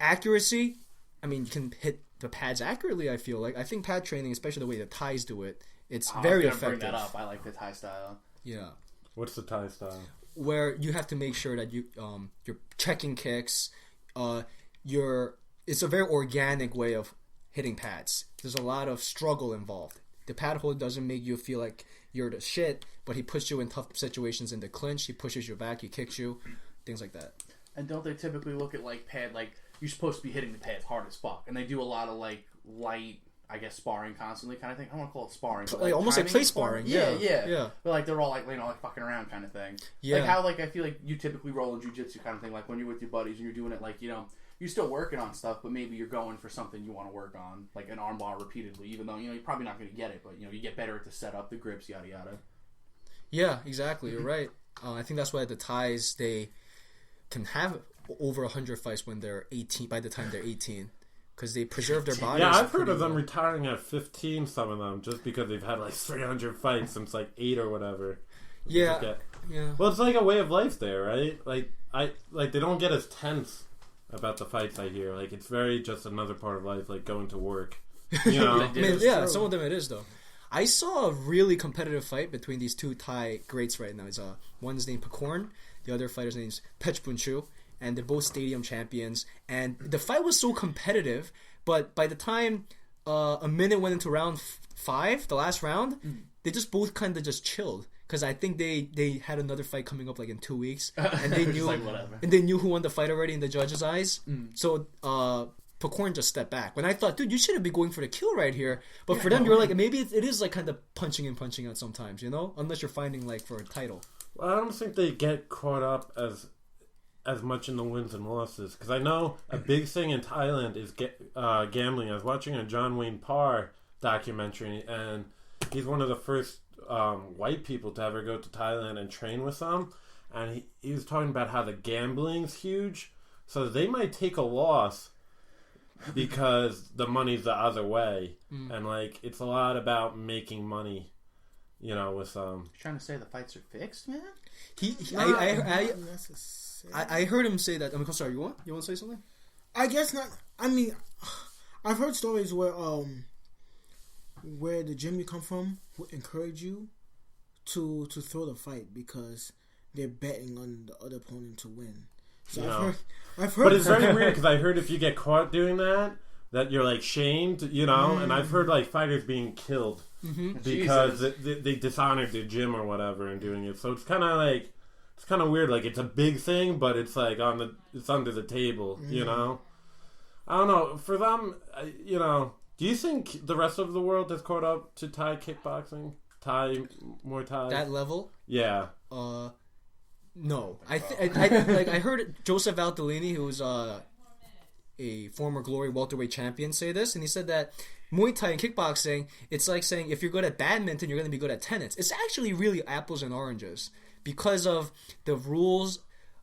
accuracy, I mean, you can hit the pads accurately, I feel like. I think pad training, especially the way the Thais do it, it's very effective. Bring that up. I like the Thai style. Yeah. What's the Thai style? Where you have to make sure that you're checking kicks. It's a very organic way of hitting pads. There's a lot of struggle involved. The pad hold doesn't make you feel like you're the shit, but he puts you in tough situations in the clinch. He pushes you back. He kicks you. Things like that. And don't they typically look at like pad, like you're supposed to be hitting the pads hard as fuck, and they do a lot of like light, I guess, sparring constantly kind of thing. I don't want to call it sparring, but, like almost like play sparring. Yeah. But like they're all like like fucking around kind of thing. Yeah. Like how I feel like you typically roll in jiu-jitsu kind of thing. Like when you're with your buddies and you're doing it, like you're still working on stuff, but maybe you're going for something you want to work on, like an armbar repeatedly, even though you're probably not going to get it, but you get better at the setup, the grips, yada yada. Yeah, exactly. You're right. I think that's why the Thais, they can have over 100 fights when they're 18. By the time they're 18, because they preserve their bodies. Yeah, I've heard of them retiring at 15. Some of them just because they've had like 300 fights since like 8 or whatever. Yeah. Well, it's like a way of life there, right? Like they don't get as tense about the fights. I hear it's very just another part of life, like going to work. I mean, some of them it is though. I saw a really competitive fight between these two Thai greats right now. It's one's named Pakorn, the other fighter's name's Pech Bunchu, and they're both stadium champions. And the fight was so competitive, but by the time a minute went into round 5, the last round, they just both kind of just chilled. Because I think they had another fight coming up in 2 weeks, and they knew and they knew who won the fight already in the judges' eyes. So Pakorn just stepped back. When I thought, dude, you shouldn't be going for the kill right here. But for them, you're like, maybe it is kind of punching in, punching out sometimes, unless you're fighting for a title. Well, I don't think they get caught up as much in the wins and losses, because I know a big thing in Thailand is gambling. I was watching a John Wayne Parr documentary, and he's one of the first white people to ever go to Thailand and train with them, and he was talking about how the gambling's huge, so they might take a loss because the money's the other way, and like it's a lot about making money, you know, with You're trying to say the fights are fixed, man? I heard him say that. I'm sorry. You want to say something? I guess not. I mean, I've heard stories where the gym you come from would encourage you to throw the fight because they're betting on the other opponent to win. So I've heard. But it's very weird because I heard if you get caught doing that you're like shamed, you know. And I've heard like fighters being killed because they dishonored the gym or whatever in doing it. So it's kind of weird. Like it's a big thing, but it's like it's under the table, you know. I don't know. For them, you know, do you think the rest of the world has caught up to Thai kickboxing, Thai Muay Thai? That level? Yeah. No. I heard Joseph Valtellini, who's a former Glory welterweight champion, say this, and he said that Muay Thai and kickboxing, it's like saying if you're good at badminton, you're going to be good at tennis. It's actually really apples and oranges because of the rules.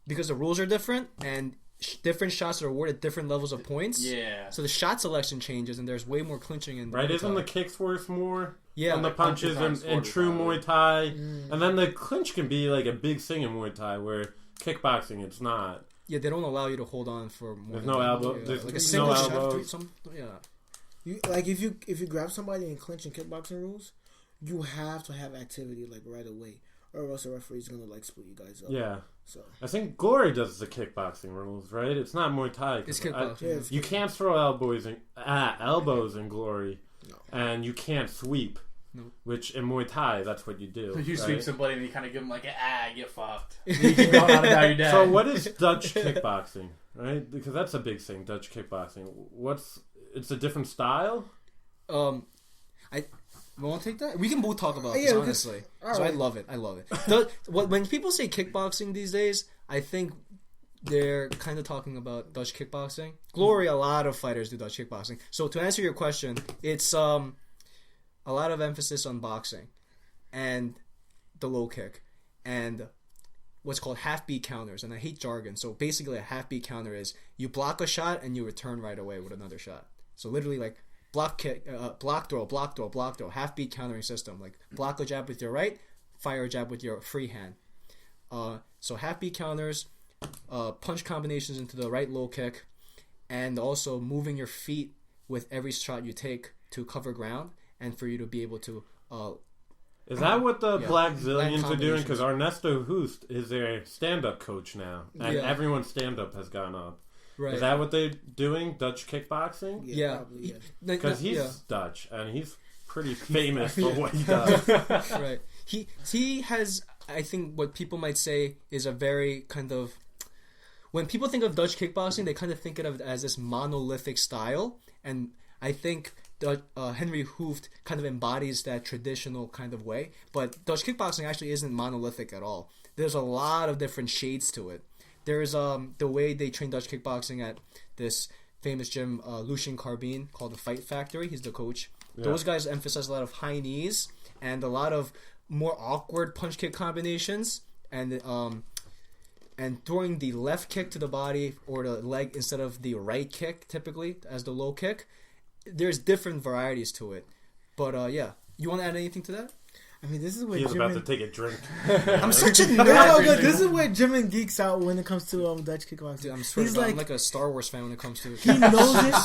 Because the rules are different and different shots are awarded different levels of points. Yeah. So the shot selection changes and there's way more clinching in right. Muay Isn't Thai. the kicks worth more? Yeah, than the punches in true Muay Thai, and then the clinch can be like a big thing in Muay Thai, where kickboxing it's not. Yeah, they don't allow you to hold on for more. There's no elbow. Yeah. There's like a single no shot. elbows. Like if you grab somebody in clinch and kickboxing rules, you have to have activity like right away, or else the referee's gonna like split you guys up. Yeah. So I think Glory does the kickboxing rules, right? It's not Muay Thai. It's kickboxing. You can't throw elbows in Glory, and you can't sweep. No. Which in Muay Thai, that's what you do. You right? sweep somebody and you kind of give them like, get fucked. And you keep going on about your day. So what is Dutch kickboxing, right? Because that's a big thing, Dutch kickboxing. It's a different style? Want to take that? We can both talk about this, honestly. Right. I love it. When people say kickboxing these days, I think they're kind of talking about Dutch kickboxing. Glory, a lot of fighters do Dutch kickboxing. So to answer your question, it's a lot of emphasis on boxing and the low kick and what's called half beat counters. And I hate jargon. So basically a half beat counter is you block a shot and you return right away with another shot. So literally like block kick, block throw, half beat countering system. Like block a jab with your right, fire a jab with your free hand. So half beat counters, punch combinations into the right low kick, and also moving your feet with every shot you take to cover ground. And for you to be able to... is that what the Black Zillions are doing? combinations. Because Ernesto Hoost is their stand-up coach now. And everyone's stand-up has gone up. Right. Is that what they're doing? Dutch kickboxing? yeah. Because he's Dutch, and he's pretty famous for what he does. Right. He has, I think, what people might say is a very kind of... When people think of Dutch kickboxing, they kind of think of it as this monolithic style. And I think... Henry Hooft kind of embodies that traditional kind of way, but Dutch kickboxing actually isn't monolithic at all. There's a lot of different shades to it. There's the way they train Dutch kickboxing at this famous gym, Lucien Carbine, called the Fight Factory. He's the coach. Yeah. Those guys emphasize a lot of high knees and a lot of more awkward punch kick combinations and throwing the left kick to the body or the leg instead of the right kick typically as the low kick. There's different varieties to it, but you want to add anything to that? I mean, this is where He's about to take a drink. I'm such a nerd. No, this is where Jimin geeks out when it comes to Dutch kickboxing. Dude, I'm like a Star Wars fan when it comes to it. He knows it.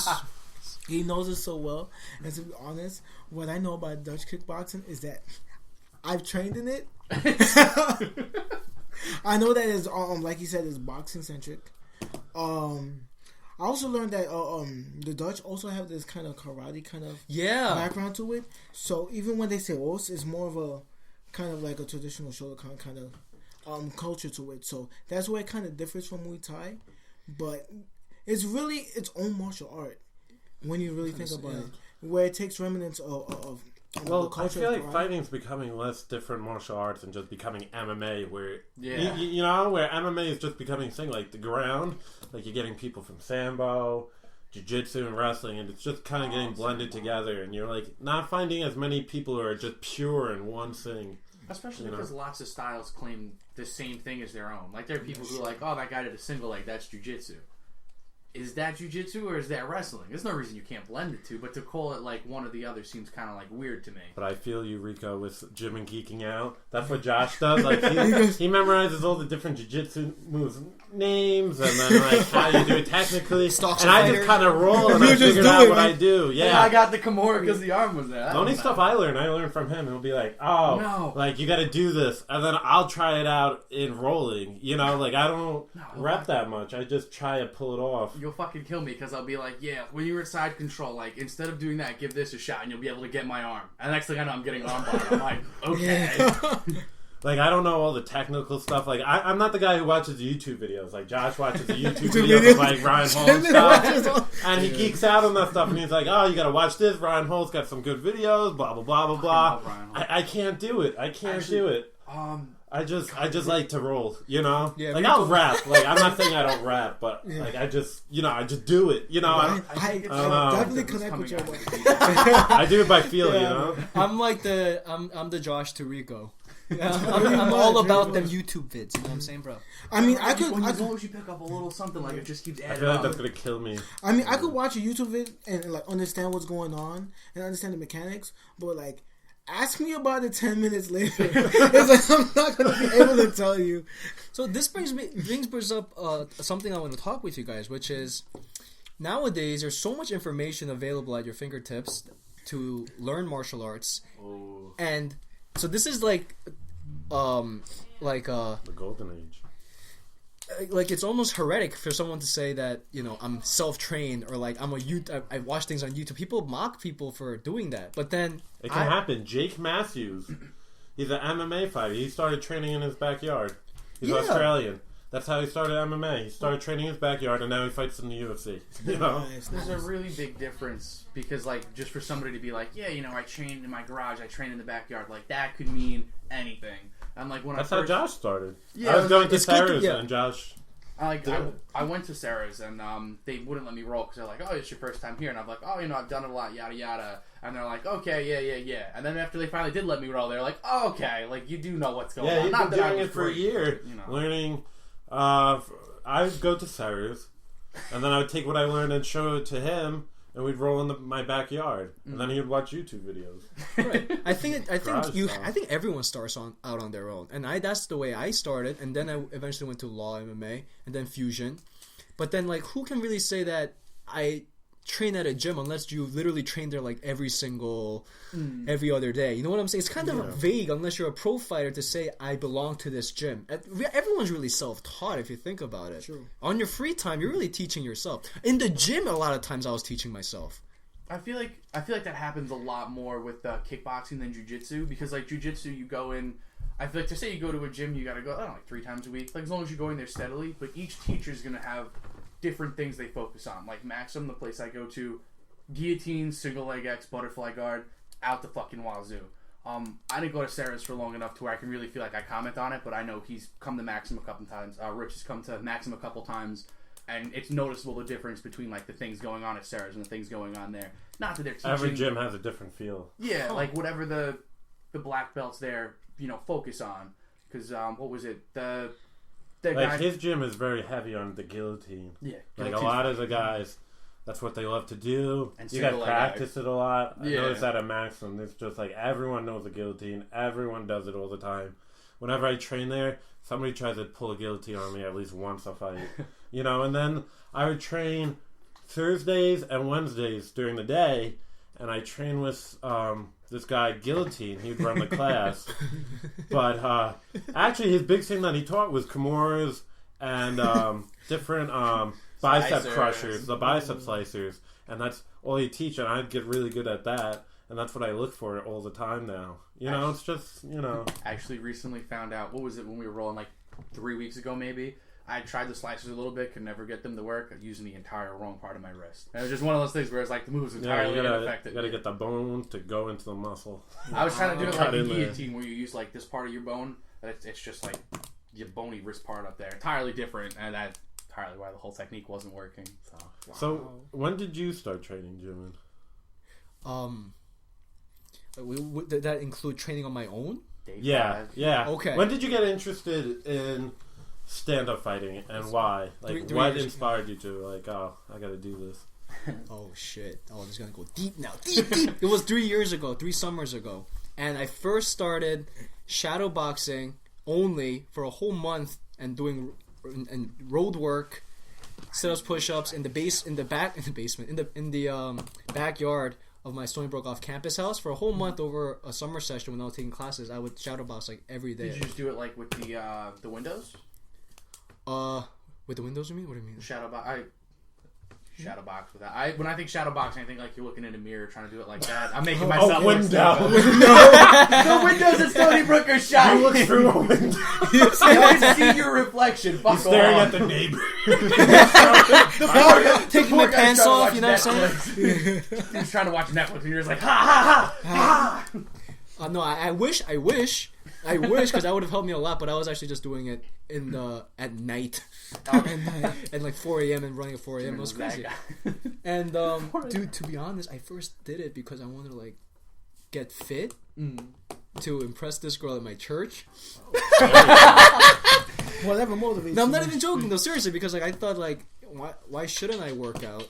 He knows it so well. And to be honest, what I know about Dutch kickboxing is that I've trained in it. I know that it's like you said, it's boxing centric. I also learned that the Dutch also have this kind of karate kind of background to it. So even when they say os, it's more of a kind of like a traditional Shotokan kind of culture to it. So that's where it kind of differs from Muay Thai. But it's really its own martial art when you really think about it. Where it takes remnants of well, I feel like fighting's becoming less different martial arts and just becoming MMA, where where MMA is just becoming a thing like the ground, like you're getting people from Sambo, jiu-jitsu and wrestling, and it's just kind of getting blended together, and you're like not finding as many people who are just pure in one thing. Especially because lots of styles claim the same thing as their own. Like, there are people who are like, oh, that guy did a single leg, that's jiu-jitsu. Is that jiu-jitsu or is that wrestling? There's no reason you can't blend the two, but to call it like one or the other seems kind of like weird to me. But I feel you, Rico, with Jimin geeking out. That's what Josh does. Like he memorizes all the different jiu-jitsu moves, names, and then like how you do it technically. And I just kind of roll and I figured out what I do. Yeah, I got the Kimura because the arm was there. The only stuff I learned from him. He'll be like, "Oh, no. Like you got to do this," and then I'll try it out in rolling. You know, like I don't rep that much. I just try to pull it off. You'll fucking kill me because I'll be like, yeah, when you were side control, like, instead of doing that, give this a shot and you'll be able to get my arm. And the next thing I know, I'm getting arm barred. I'm like, okay. Like, I don't know all the technical stuff. Like, I'm not the guy who watches YouTube videos. Like, Josh watches the YouTube videos of, like, Ryan Hall's stuff. And he geeks out on that stuff. And he's like, oh, you gotta watch this. Ryan Hall's got some good videos, blah, blah, blah, blah, blah. I can't do it. I can't do it. I just like to roll, you know? Yeah, like, I'll rap. Like, I'm not saying I don't rap, but, like, I just do it, you know? I definitely connect with your way. I do it by feel, you know? I'm like I'm the Josh to Rico. I'm all about them YouTube vids, you know what I'm saying, bro? I mean, as long as you pick up a little something, like, it just keeps adding I feel like that's gonna kill me. I mean, I could watch a YouTube vid and, like, understand what's going on and understand the mechanics, but, like, ask me about it 10 minutes later. It's like I'm not going to be able to tell you. So this brings up something I want to talk with you guys, which is nowadays there's so much information available at your fingertips to learn martial arts, and so this is like the golden age. Like, it's almost heretic for someone to say that, you know, I'm self-trained or like I watch things on YouTube. People mock people for doing that, but then it can happen. Jake Matthews, he's an MMA fighter. He started training in his backyard. He's Australian. That's how he started MMA. He started training in his backyard, and now he fights in the UFC. You know, there's a really big difference because, like, just for somebody to be like, yeah, you know, I trained in my garage, I trained in the backyard, like that could mean anything. And like when that's how Josh started. Yeah, I was going to Sarah's and Josh. I went to Sarah's and they wouldn't let me roll because they're like, oh, it's your first time here, and I'm like, oh, you know, I've done it a lot, yada yada. And they're like, okay, yeah. And then after they finally did let me roll, they're like, oh, okay, like you do know what's going on. Yeah, you've been doing it for a year, you know. Learning. I would go to Sarah's, and then I would take what I learned and show it to him. And we'd roll in my backyard, and then he'd watch YouTube videos. Right. I think everyone starts out on their own, and that's the way I started. And then I eventually went to Law MMA, and then Fusion. But then, like, who can really say that I train at a gym unless you literally train there like every other day? You know what I'm saying? It's kind of vague unless you're a pro fighter to say I belong to this gym. Everyone's really self-taught if you think about it. True. On your free time, you're really teaching yourself. In the gym, a lot of times I was teaching myself. I feel like that happens a lot more with kickboxing than jiu-jitsu because, like, jiu-jitsu, you go in. I feel like to say you go to a gym, you got to go, I don't know, like 3 times a week. Like, as long as you're going there steadily, but each teacher's gonna have different things they focus on. Like Maxim, the place I go to, guillotine, single leg X, butterfly guard, out the fucking wazoo. I didn't go to Sarah's for long enough to where I can really feel like I comment on it, but I know he's come to Maxim a couple times. Rich has come to Maxim a couple times, and it's noticeable the difference between like the things going on at Sarah's and the things going on there. Not that they're teaching. Every gym has a different feel. Yeah, like whatever the black belts there, you know, focus on. Because what was it? His gym is very heavy on the guillotine. Yeah. Like a lot of the guys, that's what they love to do. And you got to practice it a lot. I noticed that at Maxim. It's just like everyone knows the guillotine. Everyone does it all the time. Whenever I train there, somebody tries to pull a guillotine on me at least once a fight. You know, and then I would train Thursdays and Wednesdays during the day, and I train with this guy Guillotine. He'd run the class, but actually his big thing that he taught was Kimuras and different bicep crushers, the bicep slicers, and that's all he teach. And I'd get really good at that, and that's what I look for all the time now. You know, it's just, you know. Actually, recently found out, what was it when we were rolling, like 3 weeks ago maybe? I tried the slicers a little bit, could never get them to work, using the entire wrong part of my wrist. And it was just one of those things where it's like the move was entirely ineffective. You gotta get the bone to go into the muscle. I was trying to do it like a guillotine where you use like this part of your bone. It's just like your bony wrist part up there. Entirely different, and that entirely why the whole technique wasn't working. So when did you start training, Jimin? Did that include training on my own? Yeah. Okay. When did you get interested in stand-up fighting, and why? Like, what inspired you to, like, oh, I gotta do this? Oh, shit. Oh, this is gonna go deep now. Deep! It was 3 summers ago. And I first started shadow boxing only for a whole month and doing road work, sit-ups, push-ups in the backyard of my Stony Brook off campus house for a whole month over a summer session when I was taking classes. I would shadow box like every day. Did you just do it like with the windows? With the windows, you mean? What do you mean? Shadow box with that. When I think shadow boxing, I think like you're looking in a mirror trying to do it like that. I'm making myself look stupid. The windows at Stony Brook are shiny. You look through a window. You see your reflection. Fuck You're staring at the neighbor. Taking my pants off, you know what I'm saying? He's trying to watch Netflix, and you're just like, ha ha ha ha. No, I wish, because that would have helped me a lot. But I was actually just doing it at night, and like 4 a.m. and running at 4 a.m. It was crazy. And dude, to be honest, I first did it because I wanted to like get fit to impress this girl at my church. Whatever motivates. No, I'm not even joking though. Seriously, because like I thought like why shouldn't I work out?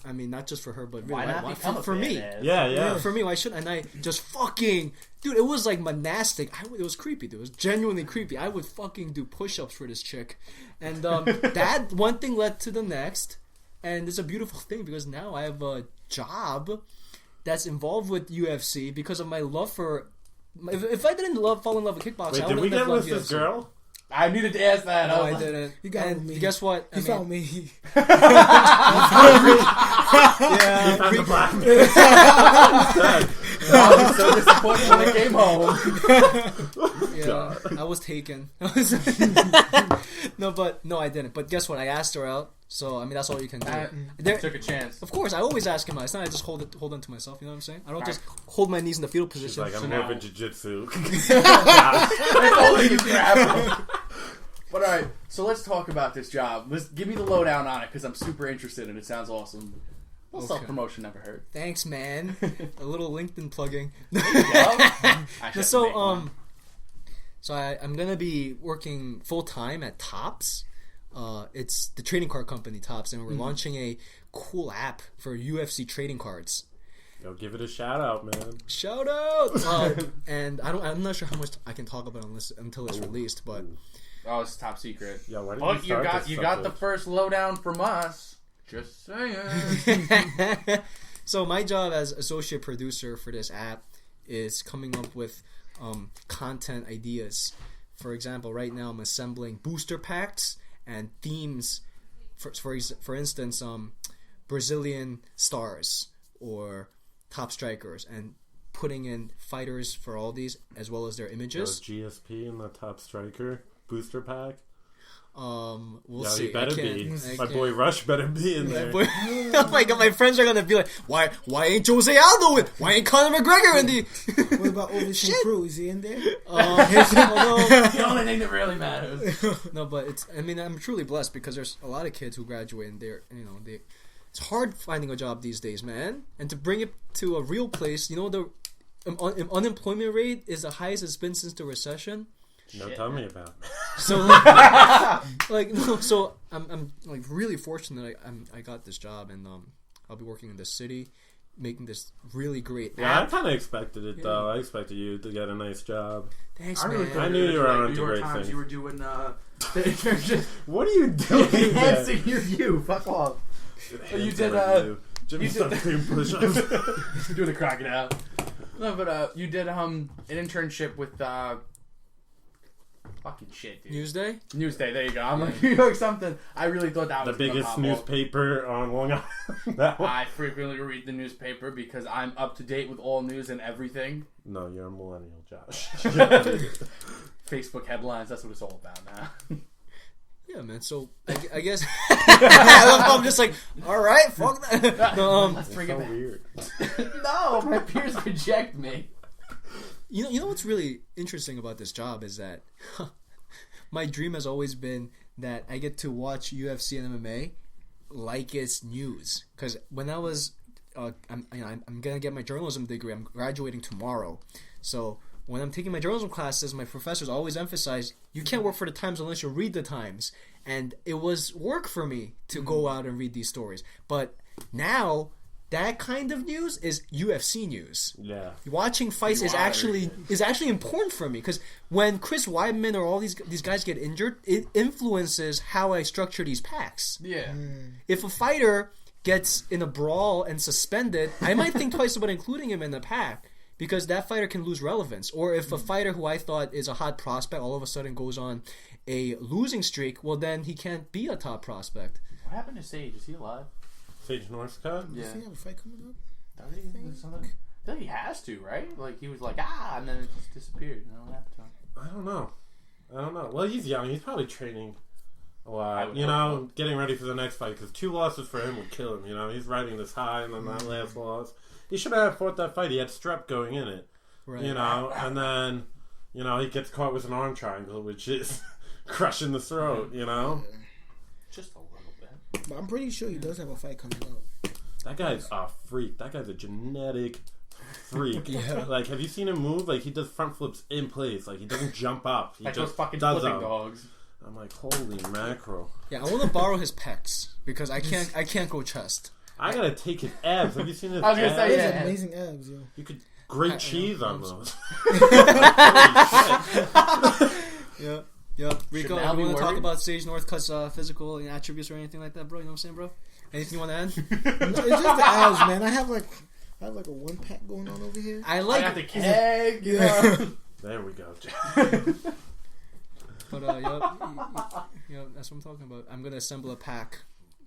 I mean, not just for her, but really, why for me. Yeah. For me, why shouldn't? And I just fucking... Dude, it was like monastic. It was creepy, dude. It was genuinely creepy. I would fucking do push-ups for this chick. And that one thing led to the next. And it's a beautiful thing because now I have a job that's involved with UFC because of my love for... If I didn't fall in love with kickboxing, I did we get with UFC. this girl? I needed to ask that. No, I didn't. You got me. Guess what? You found me. Yeah. He found the black man. I was so disappointed when I came home. Yeah, I was taken. No, I didn't. But guess what? I asked her out. So, I mean, that's all you can do. I took a chance. Of course, I always ask him out. It's not I just hold on to myself, you know what I'm saying? I don't just hold my knees in the fetal position. She's like, I'm more of a jiu-jitsu. But alright, so let's talk about this job. Give me the lowdown on it, because I'm super interested and it sounds awesome. A little self-promotion never hurt. Thanks, man. A little LinkedIn plugging. So I'm going to be working full-time at Topps. It's the trading card company Topps, and we're launching a cool app for UFC trading cards. Yo, give it a shout out, man. Shout out! And I'm not sure how much I can talk about until it's released, but oh, it's top secret. Yeah, why did you got the first lowdown from us. Just saying. So my job as associate producer for this app is coming up with content ideas. For example, right now I'm assembling booster packs and themes. For instance, Brazilian stars or top strikers, and putting in fighters for all these as well as their images. GSP in the top striker booster pack. We'll see. He better be. My boy Rush better be in there. Oh my god, my friends are gonna be like, why ain't Jose Aldo in? Why ain't Conor McGregor in the? What about Overshin Crew? Is he in there? The only thing that really matters. No, but I'm truly blessed because there's a lot of kids who graduate and it's hard finding a job these days, man. And to bring it to a real place, the unemployment rate is the highest it's been since the recession. No, tell me about it. So, so I'm like really fortunate that I got this job, and I'll be working in the city, making this really great app. I kind of expected it though. I expected you to get a nice job. Thanks, man. I knew you were on to great things. You were doing What are you doing? Enhancing you. Fuck off. You did Jimmy's done push-ups. Doing the crocodile. No, but you did an internship with fucking shit, dude. Newsday, there you go. I'm like, New York something. I really thought that was the biggest newspaper on Long Island. I frequently read the newspaper because I'm up to date with all news and everything. No, you're a millennial, Josh. Facebook headlines, that's what it's all about now. Yeah, man. So I guess I'm just like, all right, fuck that. Let's bring it back. Weird. No, my peers reject me. You know what's really interesting about this job is that my dream has always been that I get to watch UFC and MMA like it's news. Because when I was, I'm gonna get my journalism degree. I'm graduating tomorrow, so when I'm taking my journalism classes, my professors always emphasize you can't work for the Times unless you read the Times, and it was work for me to go out and read these stories. But now that kind of news is UFC news. Yeah, watching fights is actually important for me because when Chris Weidman or all these guys get injured, it influences how I structure these packs. Yeah. If a fighter gets in a brawl and suspended, I might think twice about including him in the pack because that fighter can lose relevance. Or if a fighter who I thought is a hot prospect all of a sudden goes on a losing streak, well then he can't be a top prospect. What happened to Sage? Is he alive? Sage Northcutt? Yeah. Does he have a fight coming up? Does he? I think he has to, right? Like he was like, and then it just disappeared. I don't have to. I don't know. Well, he's young. He's probably training a lot. So. Getting ready for the next fight because 2 losses for him would kill him. He's riding this high, and then that last loss. He should have fought that fight. He had strep going in it. Right. And then, he gets caught with an arm triangle, which is crushing the throat, Just a little bit. But I'm pretty sure he does have a fight coming up. That guy's a freak. That guy's a genetic freak. Yeah. Like, have you seen him move? Like, he does front flips in place. Like, he doesn't jump up. He like just those fucking does flipping them. dogs. I'm like, holy mackerel. Yeah, I want to borrow his pecs because I can't go chest. I gotta take his abs. Have you seen his I was gonna abs? say, He yeah. has amazing abs, yo. You could grate cheese on those. Yep. Rico, now you be want to talk worried? about Sage Northcutt's physical attributes or anything like that, bro? You know what I'm saying, bro? Anything you want to add? It's just the abs, man. I have like a 1-pack going on over here. I I like got the keg. Yeah. There we go. But that's what I'm talking about. I'm gonna assemble a pack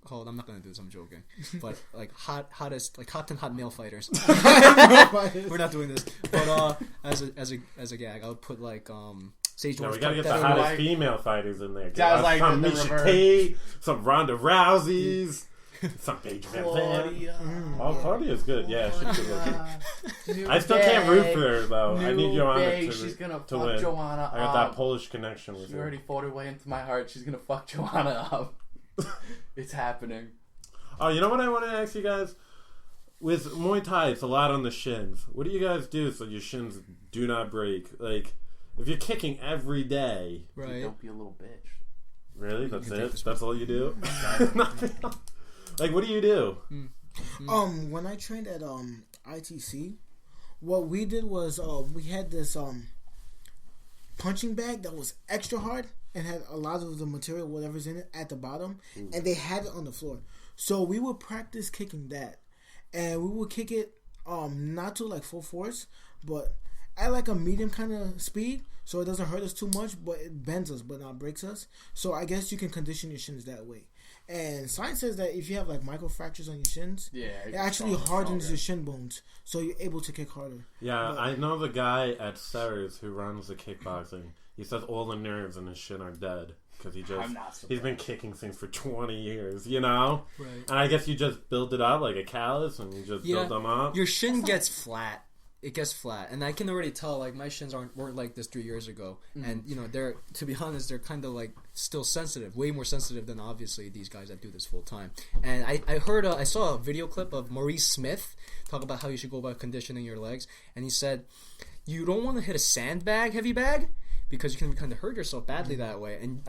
called. I'm not gonna do this. I'm joking. But like hot and hot male fighters. We're not doing this. But as a gag, I would put like Sage. No, we gotta get the Northcutt. hottest female fighters in there. That was like some the Misha reverse. Tate, some Ronda Rousey's, some Paige Van Zandt. Oh, Claudia's good. Yeah, she's good looking. I still can't root for her though. I need Joanna She's gonna to fuck win. Joanna I got up. that Polish connection with She her. already fought her way into my heart. She's gonna fuck Joanna up. It's happening. Oh, you know what I want to ask you guys? With Muay Thai, it's a lot on the shins. What do you guys do so your shins do not break? Like, if you're kicking every day, Right. Don't be a little bitch. really? That's can take it? this That's all you do? Nothing else? Like, what do you do? When I trained at ITC, what we did was we had this punching bag that was extra hard and had a lot of the material, whatever's in it, at the bottom, and they had it on the floor. So we would practice kicking that, and we would kick it not to like full force, but at like a medium kind of speed, so it doesn't hurt us too much, but it bends us, but not breaks us. So I guess you can condition your shins that way. And science says that if you have like micro fractures on your shins, it actually hardens your shin bones, so you're able to kick harder. Yeah, I know the guy at Serres who runs the kickboxing. He says all the nerves in his shin are dead because he's been kicking things for 20 years, Right. And I guess you just build it up like a callus and you just build them up. Your shin gets flat. It gets flat, and I can already tell. Like my shins weren't like this 3 years ago, and they're, to be honest, they're kind of like still sensitive, way more sensitive than obviously these guys that do this full time. And I saw a video clip of Maurice Smith talk about how you should go about conditioning your legs, and he said you don't want to hit a sandbag, heavy bag, because you can kind of hurt yourself badly that way. And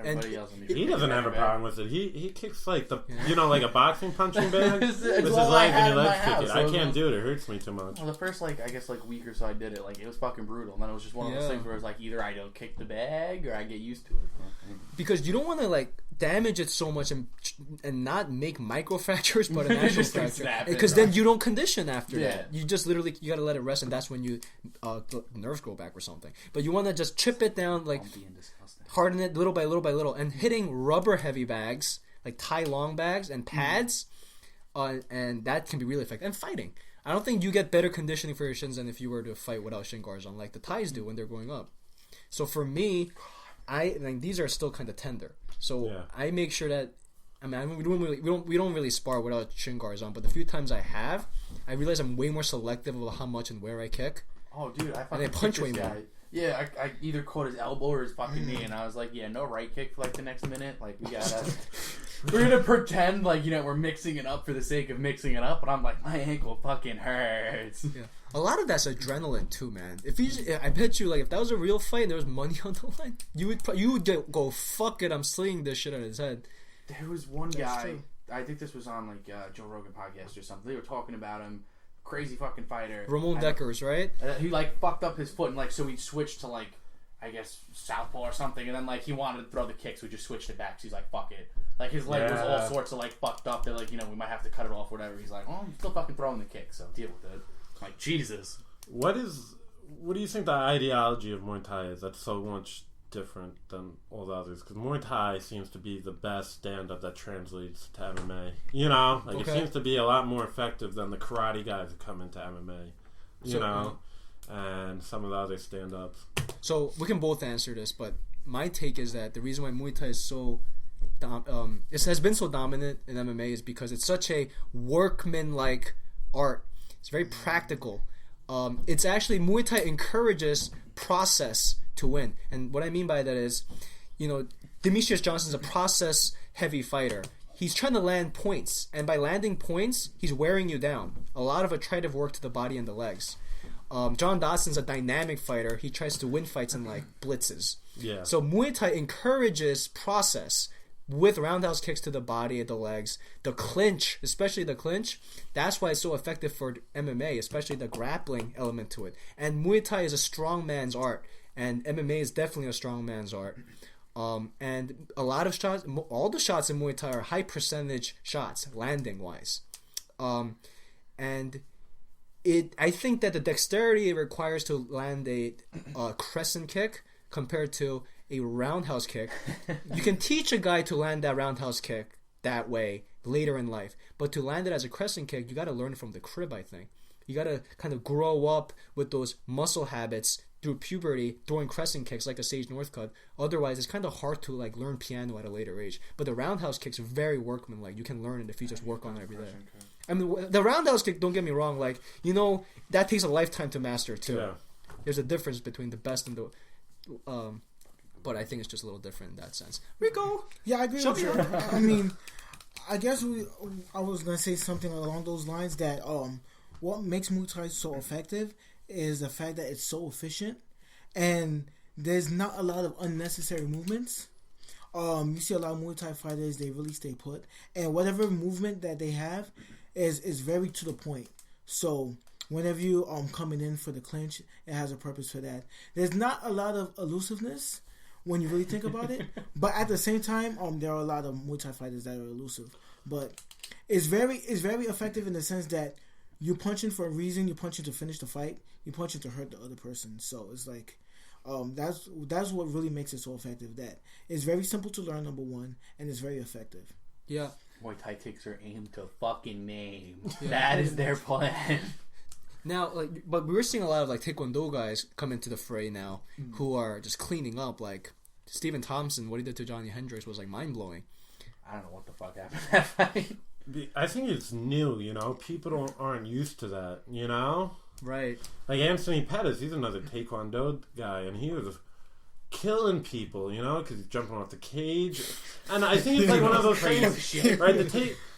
he doesn't have a problem with it. He kicks like like a boxing punching bag with his all legs I and he had in legs my kick it. house. I can't do it. It hurts me too much. Well, the first week or so I did it, like it was fucking brutal. And then it was just one of those things where it's like either I don't kick the bag or I get used to it. Because you don't want to like damage it so much and not make micro fractures, but an actual fracture. Because then you don't condition after that. You just literally you gotta let it rest, and that's when you the nerves go back or something. But you want to just chip it down, like harden it little by little by little, and hitting rubber heavy bags like Thai long bags and pads, and that can be really effective. And fighting, I don't think you get better conditioning for your shins than if you were to fight without shin guards on, like the Thais do when they're going up. So for me, these are still kind of tender. So I make sure that we don't really spar without shin guards on. But the few times I have, I realize I'm way more selective about how much and where I kick. Oh, dude, I punch way more. Yeah, I either caught his elbow or his fucking knee, and I was like, yeah, no right kick for like the next minute. Like, we're gonna pretend like, you know, we're mixing it up for the sake of mixing it up, but I'm like, my ankle fucking hurts. Yeah. A lot of that's adrenaline too, man. I bet you, like, if that was a real fight and there was money on the line, you would go, fuck it, I'm slinging this shit on his head. There was one guy, I think this was on like Joe Rogan podcast or something. They were talking about him. Crazy fucking fighter. Ramon Deckers, right? He like fucked up his foot and like so he switched to like I guess southpaw or something, and then like he wanted to throw the kick, so he just switched it back. So he's like, fuck it. Like his leg was all sorts of like fucked up. They're like, you know, we might have to cut it off, or whatever. He's like, oh, I'm still fucking throwing the kick, so deal with it. I'm like, Jesus. What do you think the ideology of Muay Thai is? That's so much different than all the others, because Muay Thai seems to be the best stand-up that translates to MMA. You know, like it seems to be a lot more effective than the karate guys that come into MMA. You know, and some of the other stand-ups. So we can both answer this, but my take is that the reason why Muay Thai is so it has been so dominant in MMA is because it's such a workman-like art. It's very practical. It's actually Muay Thai encourages process to win, and what I mean by that is, you know, Demetrius Johnson's a process-heavy fighter. He's trying to land points, and by landing points, he's wearing you down. A lot of attritive work to the body and the legs. John Dawson's a dynamic fighter. He tries to win fights in like blitzes. Yeah. So Muay Thai encourages process with roundhouse kicks to the body and the legs. The clinch, especially the clinch, that's why it's so effective for MMA, especially the grappling element to it. And Muay Thai is a strong man's art, and MMA is definitely a strong man's art. And a lot of shots, all the shots in Muay Thai are high percentage shots, landing wise. And I think that the dexterity it requires to land a crescent kick compared to a roundhouse kick, you can teach a guy to land that roundhouse kick that way later in life, but to land it as a crescent kick, you got to learn from the crib. I think you got to kind of grow up with those muscle habits through puberty, throwing crescent kicks like a Sage Northcutt. Otherwise, it's kind of hard to like learn piano at a later age. But the roundhouse kicks are very workmanlike. You can learn it if you just work on it every day. I mean, the roundhouse kick, don't get me wrong, like, you know, that takes a lifetime to master too. Yeah. There's a difference between the best and the but I think it's just a little different in that sense. Rico! Yeah, I agree with you. I mean, I guess I was going to say something along those lines that what makes Muay Thai so effective is the fact that it's so efficient and there's not a lot of unnecessary movements. You see a lot of Muay Thai fighters, they really stay put. And whatever movement that they have is very to the point. So whenever you coming in for the clinch, it has a purpose for that. There's not a lot of elusiveness when you really think about it, but at the same time, there are a lot of Muay Thai fighters that are elusive. But it's very effective in the sense that you punching for a reason. You punching to finish the fight. You punching to hurt the other person. So it's like that's what really makes it so effective. That it's very simple to learn, number one, and it's very effective. Yeah, Muay Thai kicks are aimed to fucking name. Yeah. That is their plan. Now, but we're seeing a lot of like Taekwondo guys come into the fray now, who are just cleaning up. Like Stephen Thompson, what he did to Johnny Hendricks was like mind blowing. I don't know what the fuck happened to that fight. I think it's new, you know. People aren't used to that, you know. Right. Like Anthony Pettis, he's another Taekwondo guy, and he was killing people, you know, because he's jumping off the cage. And I think it's like one of those things, right?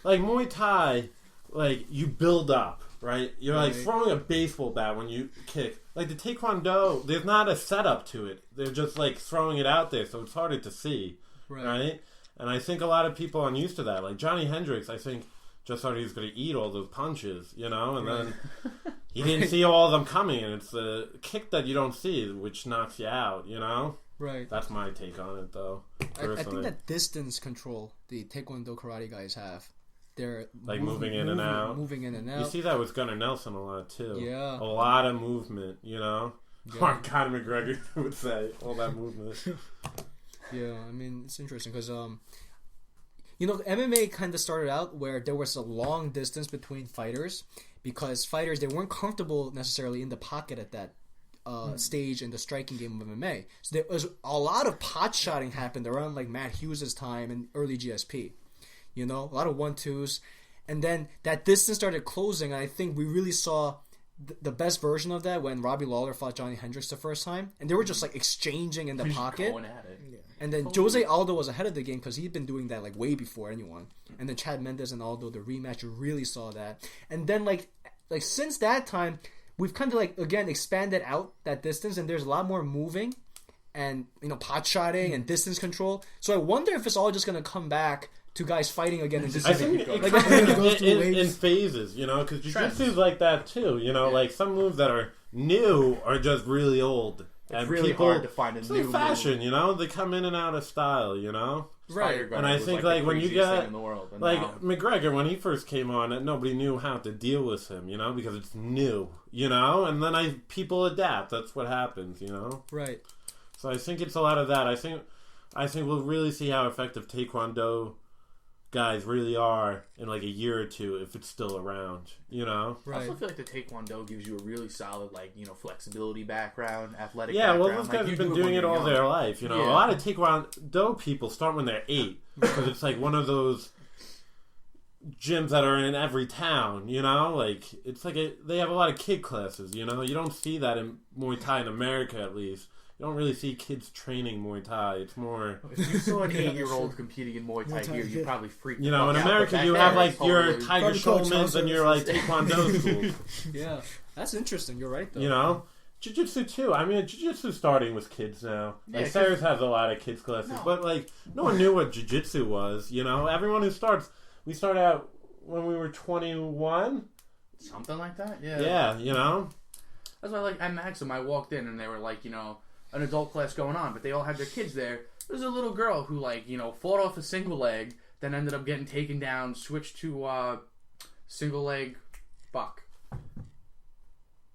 Like Muay Thai, like you build up. Right? You're like throwing a baseball bat when you kick. Like the Taekwondo, there's not a setup to it. They're just like throwing it out there, so it's harder to see. Right? And I think a lot of people aren't used to that. Like Johnny Hendricks, I think, just thought he was going to eat all those punches, you know? And then he didn't see all of them coming, and it's the kick that you don't see which knocks you out, you know? Right. That's my take on it, though. I think that distance control the Taekwondo karate guys have. They're like moving in and out. You see that with Gunnar Nelson a lot too. Yeah, a lot of movement. You know, or Conor McGregor would say all that movement. Yeah, I mean it's interesting because you know, MMA kind of started out where there was a long distance between fighters because fighters they weren't comfortable necessarily in the pocket at that stage in the striking game of MMA. So there was a lot of pot shotting happened around like Matt Hughes' time and early GSP. You know, a lot of 1-2s. And then that distance started closing, and I think we really saw the best version of that when Robbie Lawler fought Johnny Hendricks the first time, and they were just like exchanging in the pocket. Going at it. Yeah. And then Jose Aldo was ahead of the game because he'd been doing that like way before anyone. And then Chad Mendes and Aldo, the rematch, you really saw that. And then like since that time, we've kind of like again expanded out that distance, and there's a lot more moving, and pot shotting and distance control. So I wonder if it's all just gonna come back to guys fighting again and just I think it goes in phases, because jiu-jitsu is like that too. Like some moves that are new are just really old. It's really hard to find a new fashion, move. They come in and out of style, Right. And I think like when you get now... McGregor, when he first came on, nobody knew how to deal with him, because it's new, and then people adapt. That's what happens, Right. So I think it's a lot of that. I think we'll really see how effective Taekwondo guys really are in like a year or two if it's still around, Right. I also feel like the Taekwondo gives you a really solid flexibility background, athletic background. background. Well, those guys have been doing it all their life, A lot of Taekwondo people start when they're 8 because it's like one of those gyms that are in every town, it's like they have a lot of kid classes, you don't see that in Muay Thai in America at least. You don't really see kids training Muay Thai. It's more... If you saw an 8-year-old competing in Muay Thai here, you'd probably freak out. In America, you have your Tiger Schulmans and your Taekwondo schools. Yeah, that's interesting. You're right, though. Jiu-Jitsu too. I mean, Jiu-Jitsu starting with kids now. Yeah, Sarah's has a lot of kids classes, but no one knew what Jiu-Jitsu was. Everyone who starts, we start out when we were 21. Something like that. Yeah. Yeah. That's why, at Maxim, I walked in and they were an adult class going on, but they all had their kids there. There's a little girl who, fought off a single leg, then ended up getting taken down, switched to single leg. Fuck.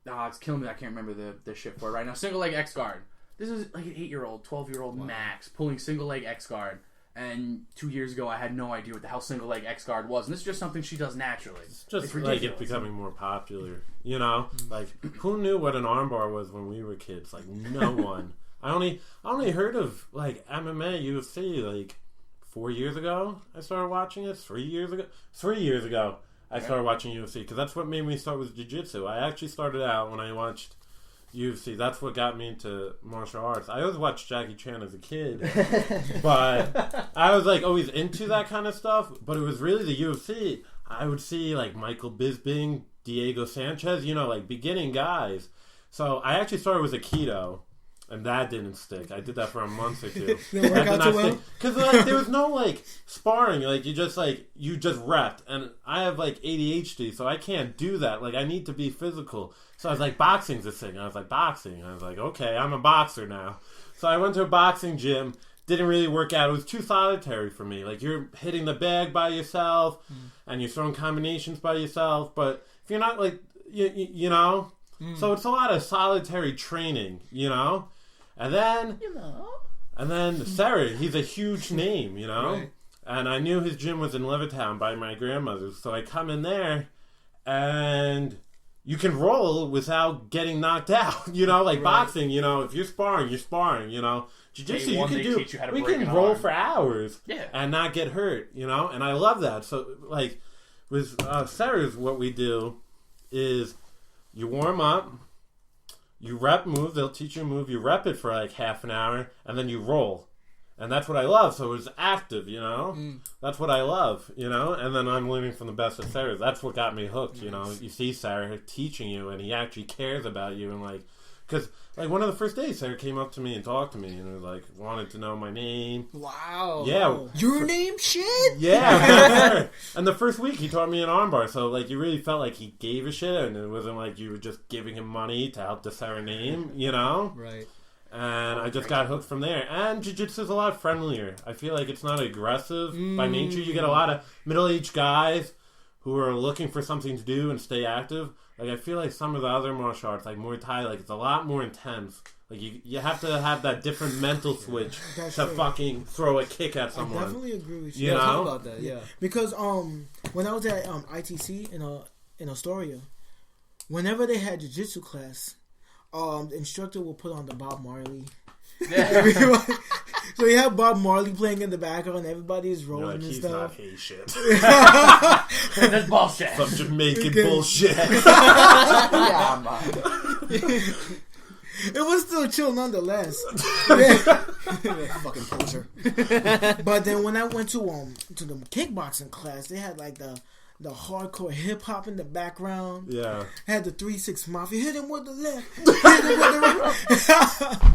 It's killing me. I can't remember the shit for it right now. Single leg X guard. This is like an 8-year-old, 12-year-old max pulling single leg X guard. And 2 years ago, I had no idea what the hell single leg X guard was, and this is just something she does naturally. It's just it's becoming more popular. Who knew what an armbar was when we were kids? No one. I only heard of MMA, UFC 4 years ago. I started watching it. 3 years ago. I started watching UFC because that's what made me start with jiu-jitsu. I actually started out when I watched UFC. That's what got me into martial arts. I always watched Jackie Chan as a kid, but I was always into that kind of stuff. But it was really the UFC. I would see Michael Bisping, Diego Sanchez, beginning guys. So I actually started with Aikido, and that didn't stick. I did that for a month or two. Didn't work out too well? Because there was no sparring. You just repped, and I have ADHD, so I can't do that. I need to be physical. So I was boxing's the thing. I was boxing. I was okay, I'm a boxer now. So I went to a boxing gym. Didn't really work out. It was too solitary for me. You're hitting the bag by yourself, and you're throwing combinations by yourself. But if you're not so it's a lot of solitary training, And then Sarah, he's a huge name, Right. And I knew his gym was in Levittown by my grandmother's, so I come in there, and you can roll without getting knocked out. Right. Boxing, if you're sparring, you're sparring, Jiu-jitsu, you can do. We can roll for hours and not get hurt, And I love that. So, with Sarah's, what we do is you warm up, you rep move, they'll teach you a move, you rep it for half an hour, and then you roll. And that's what I love. So it's active, That's what I love, And then I'm learning from the best of Sarah. That's what got me hooked, You see Sarah teaching you, and he actually cares about you, and because one of the first days, Sarah came up to me and talked to me, and was wanted to know my name. Wow. Yeah. Your name, shit. Yeah. And the first week, he taught me an armbar, so you really felt he gave a shit, and it wasn't you were just giving him money to help the Sarah name, Right. And I just got hooked from there. And jiu-jitsu is a lot friendlier. I feel it's not aggressive by nature. You get a lot of middle-aged guys who are looking for something to do and stay active. I feel some of the other martial arts, Muay Thai, it's a lot more intense. You have to have that different mental switch to fucking throw a kick at someone. I definitely agree with you. You know? Talk about that, yeah. Because when I was at ITC in Astoria, whenever they had jiu-jitsu class, the instructor will put on the Bob Marley. Yeah. So you have Bob Marley playing in the background. Everybody is rolling like, and he's stuff. not Haitian. That's bullshit. Some Jamaican bullshit. Yeah, man. It was still chill nonetheless. Fucking poser. But then when I went to the kickboxing class, they had like the hardcore hip hop in the background. Yeah. Had the 3-6 Mafia. Hit him with the left. Hit him with the right.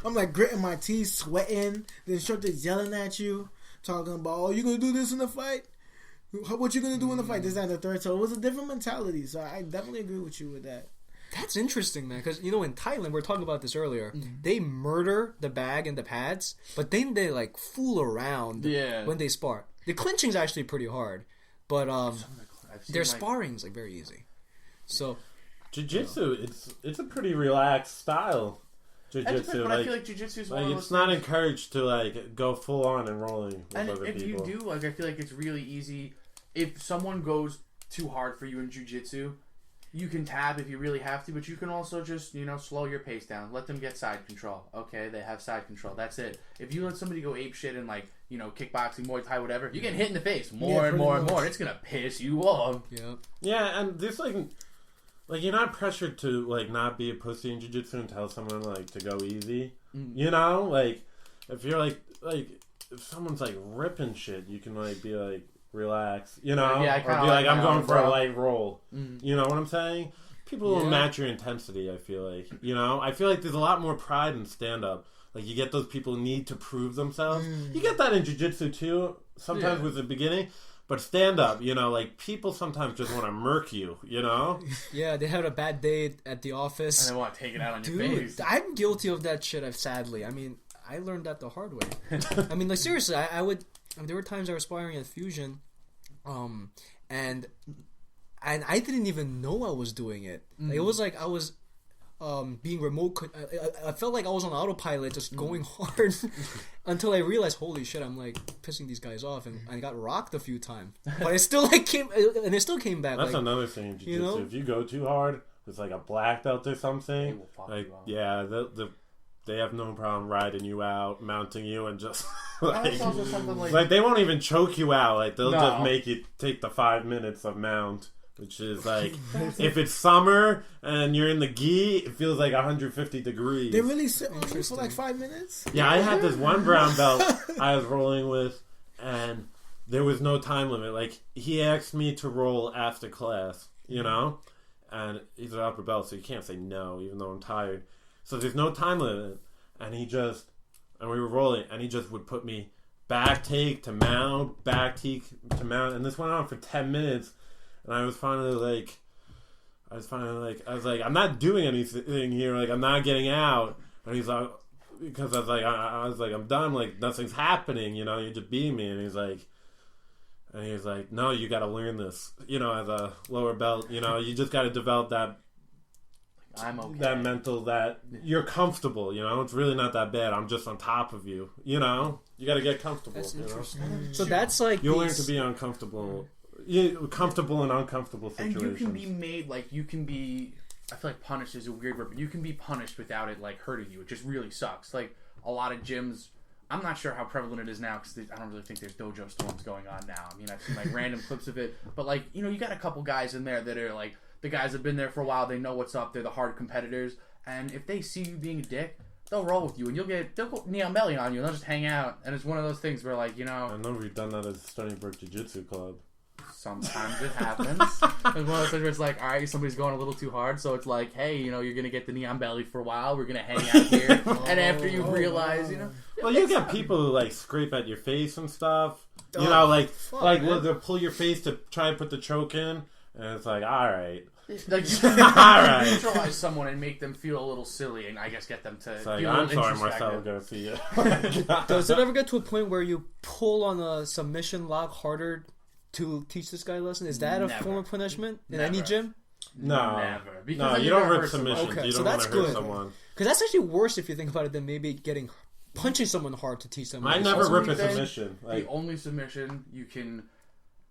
I'm like gritting my teeth, sweating. The instructor's yelling at you, talking about, "Oh, you gonna do this in the fight? What you gonna do in the fight?" This, that, and the third. So it was a different mentality. So I definitely agree with you with that. That's interesting, man. Because in Thailand, we were talking about this earlier. They murder the bag and the pads, but then they like fool around when they spar. The clinching's actually pretty hard, but their sparring's like very easy. So Jiu-jitsu, it's a pretty relaxed style. Jiu-jitsu, but I feel like jiu-jitsu is one of those it's not things. encouraged to like go full on and rolling with And other if people. you do, like, I feel like it's really easy. If someone goes too hard for you in jiu-jitsu, you can tab if you really have to, but you can also just, slow your pace down. Let them get side control. Okay, they have side control. That's it. If you let somebody go ape shit in, like, kickboxing, Muay Thai, whatever, you get hit in the face more and more and more. It's gonna piss you off. Yeah, and there's like you're not pressured to like not be a pussy in jiu-jitsu and tell someone like to go easy. Like if you're like if someone's like ripping shit, you can like be like relax, or be like I'm going for a light roll. You know what I'm saying? People will match your intensity. I feel like I feel like there's a lot more pride in stand up. Like you get those people who need to prove themselves. You get that in jiu-jitsu too. Sometimes with the beginning. But stand up, like people sometimes just want to murk you, Yeah, they had a bad day at the office. And they want to take it out on your face. I'm guilty of that shit, sadly. I mean, I learned that the hard way. I mean, like, seriously, I would... there were times I was sparring at Fusion, and I didn't even know I was doing it. Like, it was like I was... being remote, I felt like I was on autopilot, just going hard until I realized, holy shit, I'm like pissing these guys off, and I got rocked a few times, but I still came back. That's like, another thing in jiu-jitsu. If you go too hard, it's like a black belt or something. Like, they have no problem riding you out, mounting you, and just like they won't even choke you out. Like they'll just make you take the 5 minutes of mount. Which is like, if it's summer and you're in the gi, it feels like 150 degrees. They really sit on you for like 5 minutes? Yeah, I had this one brown belt I was rolling with, and there was no time limit. Like, he asked me to roll after class, and he's an upper belt, so you can't say no, even though I'm tired. So there's no time limit, and we were rolling, and he just would put me back take to mount, and this went on for 10 minutes. And I was finally like, I'm not doing anything here. Like, I'm not getting out. And he's like, because I was like, I'm done. Like, nothing's happening. You're just beating me. And he's like, no, you got to learn this. As a lower belt, you just got to develop that. I'm okay. That mental that you're comfortable. It's really not that bad. I'm just on top of you. You got to get comfortable. That's interesting. So that's like you learn to be uncomfortable. Comfortable in uncomfortable situations. And you can be made, like, I feel like punished is a weird word, but you can be punished without it, like, hurting you. It just really sucks. Like, a lot of gyms, I'm not sure how prevalent it is now, because I don't really think there's dojo storms going on now. I mean, I've seen, like, random clips of it, but, like, you got a couple guys in there that are, like, the guys have been there for a while, they know what's up, they're the hard competitors, and if they see you being a dick, they'll roll with you, and they'll go knee on belly on you, and they'll just hang out, and it's one of those things where, like, I know we've done that at Stony Brook Jiu-Jitsu Club. Sometimes it happens. It's one of those things where it's like, all right, somebody's going a little too hard, so it's like, hey, you're going to get the knee on belly for a while, we're going to hang out here, and after you realize, Well, you get people who, like, scrape at your face and stuff, they'll pull your face to try and put the choke in, and it's like, alright. Like, you can neutralize someone and make them feel a little silly, and I guess get them to like, feel I'm sorry, introspective. Marcel, go see you. Does it ever get to a point where you pull on a submission lock harder to teach this guy a lesson? Is that a form of punishment in any gym? No. Never. Because you don't rip submissions. Okay, you so don't want that's to hurt good. someone. Because that's actually worse if you think about it than maybe punching someone hard to teach them. I never rip a submission. The only submission you can...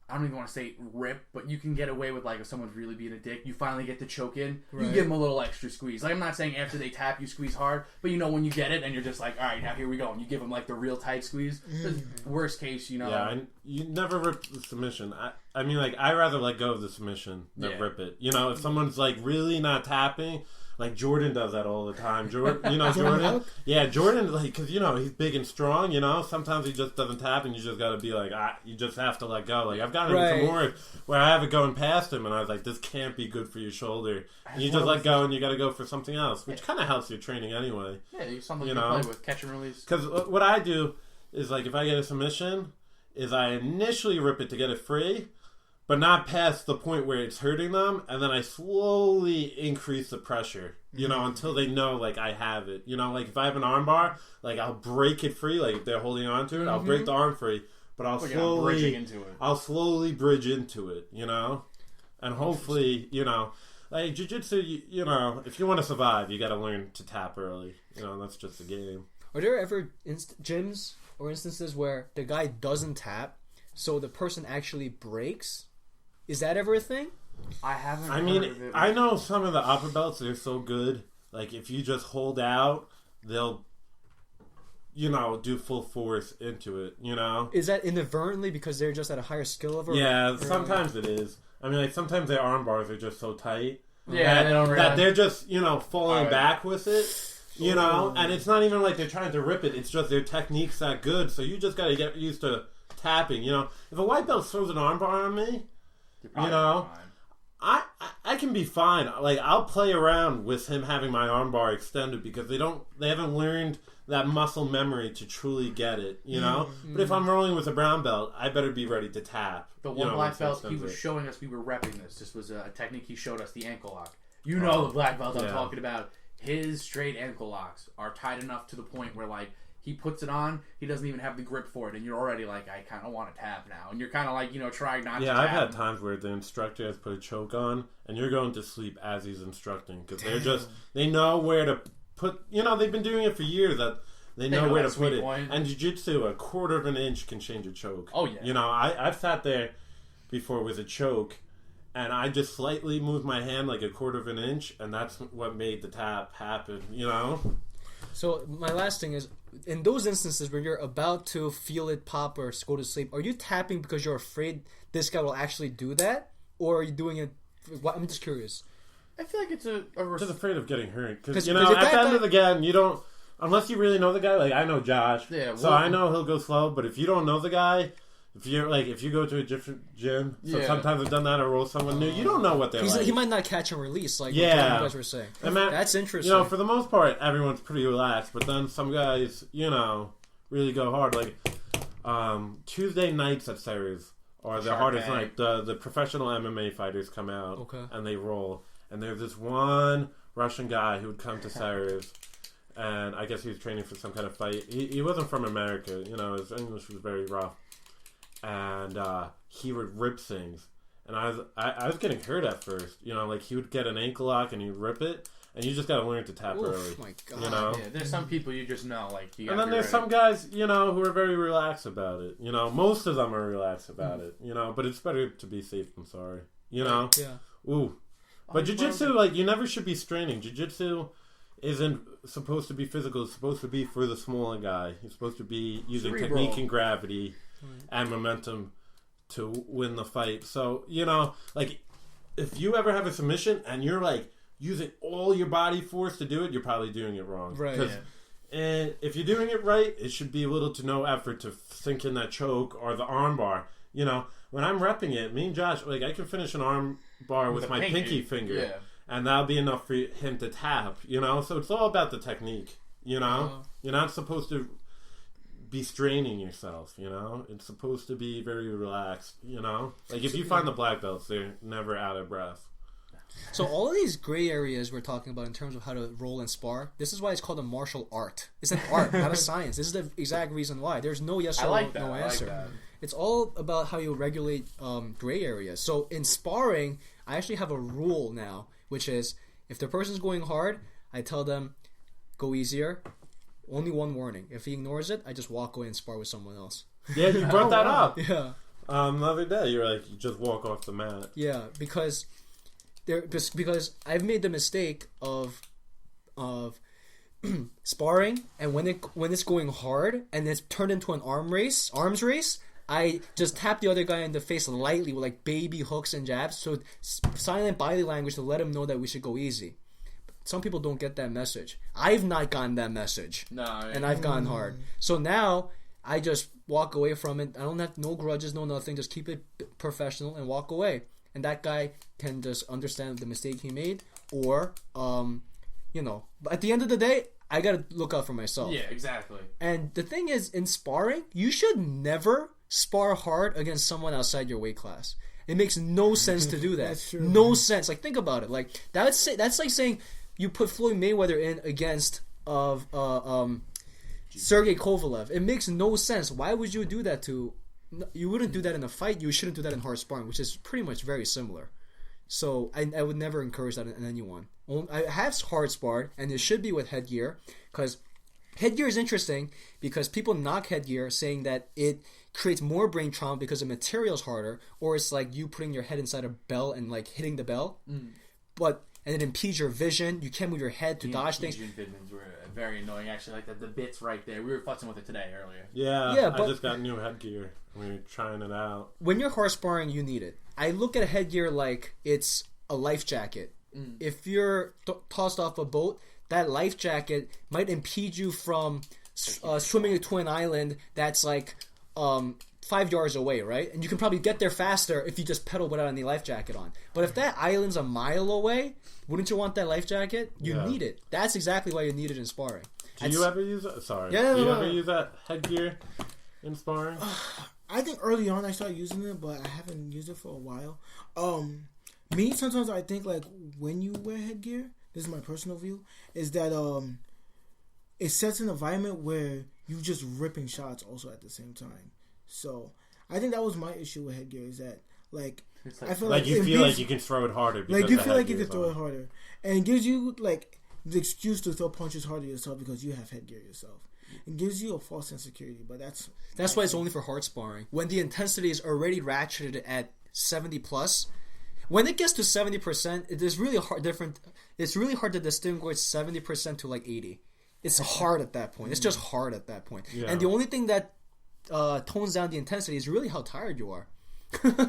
I don't even want to say rip, but you can get away with, like, if someone's really being a dick, you finally get the choke in, you give them a little extra squeeze. Like, I'm not saying after they tap, you squeeze hard, but you know when you get it and you're just like, all right, now here we go, and you give them, like, the real tight squeeze. Worst case, you know. Yeah, you never rip the submission. I mean, like, I rather let go of the submission than rip it. You know, if someone's, like, really not tapping... Like, Jordan does that all the time. Jordan, you know, Jordan? Yeah, Jordan, like, because, you know, he's big and strong, you know? Sometimes he just doesn't tap, and you just got to be like, you just have to let go. Like, I've gotten into some more where I have it going past him, and I was like, this can't be good for your shoulder. And you just let go, and you got to go for something else, which kind of helps your training anyway. Yeah, something you can play with, catch and release. Because what I do is, like, if I get a submission, is I initially rip it to get it free, but not past the point where it's hurting them, and then I slowly increase the pressure, you know, until they know, like, I have it. You know, like, if I have an arm bar, like, I'll break it free, like, if they're holding on to it, I'll break the arm free, but I'll slowly bridge into it, you know? And hopefully, you know, like, jiu-jitsu, you know, if you want to survive, you got to learn to tap early. You know, that's just the game. Are there ever gyms or instances where the guy doesn't tap, so the person actually breaks? Is that ever a thing? I haven't. I mean, I know some of the upper belts, they're so good. Like, if you just hold out, they'll, you know, do full force into it, you know? Is that inadvertently because they're just at a higher skill level? Yeah, sometimes it is. I mean, like, sometimes their arm bars are just so tight. Yeah, they don't realize. That they're just, you know, falling back with it, you know? And it's not even like they're trying to rip it. It's just their technique's that good. So you just got to get used to tapping, you know? If a white belt throws an arm bar on me, you know, I can be fine. Like, I'll play around with him having my armbar extended because they haven't learned that muscle memory to truly get it, you know? But if I'm rolling with a brown belt, I better be ready to tap. The one black belt, he was showing us, we were repping this. This was a technique he showed us, the ankle lock. You know the black belt I'm talking about. His straight ankle locks are tight enough to the point where, like, he puts it on, he doesn't even have the grip for it, and you're already like, I kind of want to tap now. And you're kind of like, you know, trying not to tap. Yeah, I've had times where the instructor has put a choke on, and you're going to sleep as he's instructing. Because they know where to put, you know, they've been doing it for years, that they know where to put it. And jiu-jitsu, a quarter of an inch can change a choke. Oh, yeah. You know, I've sat there before with a choke, and I just slightly moved my hand like a quarter of an inch, and that's what made the tap happen, you know? So my last thing is, in those instances where you're about to feel it pop or go to sleep, are you tapping because you're afraid this guy will actually do that? Or are you doing it... I'm just curious. I feel like it's just afraid of getting hurt. Because, you know, at the end of the game, you don't... Unless you really know the guy, like, I know Josh. Yeah, so I know he'll go slow, but if you don't know the guy... If you go to a different gym, sometimes I've done that, or roll someone new, you don't know what they're like. He might not catch and release, like what you guys were saying. That's interesting. You know, for the most part, everyone's pretty relaxed, but then some guys, you know, really go hard. Like, Tuesday nights at Sarah's are the hardest night. The professional MMA fighters come out, and they roll. And there's this one Russian guy who would come to Sarah's, and I guess he was training for some kind of fight. He wasn't from America, you know, his English was very rough. And he would rip things, and I was getting hurt at first. You know, like, he would get an ankle lock and he'd rip it, and you just got to learn to tap early. Oh my god! You know, there's some people you just know, like. And then there's some guys, you know, who are very relaxed about it. You know, most of them are relaxed about it. You know, but it's better to be safe than sorry. You know. Yeah. Ooh. But jiu-jitsu, like, you never should be straining. Jiu-jitsu isn't supposed to be physical. It's supposed to be for the smaller guy. You're supposed to be using technique and gravity and momentum to win the fight. So, you know, like, if you ever have a submission and you're, like, using all your body force to do it, you're probably doing it wrong. Right. And if you're doing it right, it should be little to no effort to sink in that choke or the arm bar. You know, when I'm repping it, me and Josh, like, I can finish an arm bar with my pinky finger. Yeah. And that'll be enough for him to tap, you know? So it's all about the technique, you know? You're not supposed to be straining yourself, you know? It's supposed to be very relaxed, you know? Like, if you find the black belts, they're never out of breath. So all of these gray areas we're talking about in terms of how to roll and spar, this is why it's called a martial art. It's an art, not a science. This is the exact reason why. There's no yes or no answer. Like, it's all about how you regulate gray areas. So in sparring, I actually have a rule now, which is if the person's going hard, I tell them, go easier. Only one warning. If he ignores it, I just walk away and spar with someone else. Yeah, you brought that up. Yeah. The other day, you were like, you just walk off the mat. Yeah, because I've made the mistake of sparring, and when it's going hard and it's turned into an arms race, I just tap the other guy in the face lightly with like baby hooks and jabs, so silent body language to let him know that we should go easy. Some people don't get that message. I've not gotten that message. No, and I've gone hard. So now I just walk away from it. I don't have no grudges, no nothing. Just keep it professional and walk away. And that guy can just understand the mistake he made, or But at the end of the day, I gotta look out for myself. Yeah, exactly. And the thing is, in sparring, you should never spar hard against someone outside your weight class. It makes no sense to do that. That's true. No sense. Like, think about it. Like, that's like saying you put Floyd Mayweather in against Sergey Kovalev. It makes no sense. Why would you do that to? You wouldn't do that in a fight. You shouldn't do that in hard sparring, which is pretty much very similar. So I would never encourage that in anyone. I have hard sparred, and it should be with headgear, because headgear is interesting because people knock headgear saying that it creates more brain trauma because the material's harder, or it's like you putting your head inside a bell and like hitting the bell. And it impedes your vision. You can't move your head to dodge things. Visions were very annoying, actually. Like the bits right there. We were fussing with it today earlier. Yeah, but I just got new headgear. We were trying it out. When you're hard sparring, you need it. I look at headgear like it's a life jacket. If you're tossed off a boat, that life jacket might impede you from swimming to an island that's like 5 yards away, right? And you can probably get there faster if you just pedal without any life jacket on. But if that island's a mile away, wouldn't you want that life jacket? You need it. That's exactly why you need it in sparring. Do you ever use it? Sorry. Do you ever use that headgear in sparring? I think early on I started using it, but I haven't used it for a while. Sometimes I think like when you wear headgear, this is my personal view, is that it sets an environment where you just ripping shots also at the same time. So I think that was my issue with headgear, is that like I feel like you feel like you can throw it harder. Like you feel like you can throw it harder, and it gives you like the excuse to throw punches harder yourself because you have headgear yourself. It gives you a false insecurity, but that's why it's only for hard sparring. When the intensity is already ratcheted at 70+, when it gets to 70%, it is really hard. It's really hard to distinguish 70% to like 80. It's hard at that point. It's just hard at that point. Yeah. And the only thing that tones down the intensity is really how tired you are.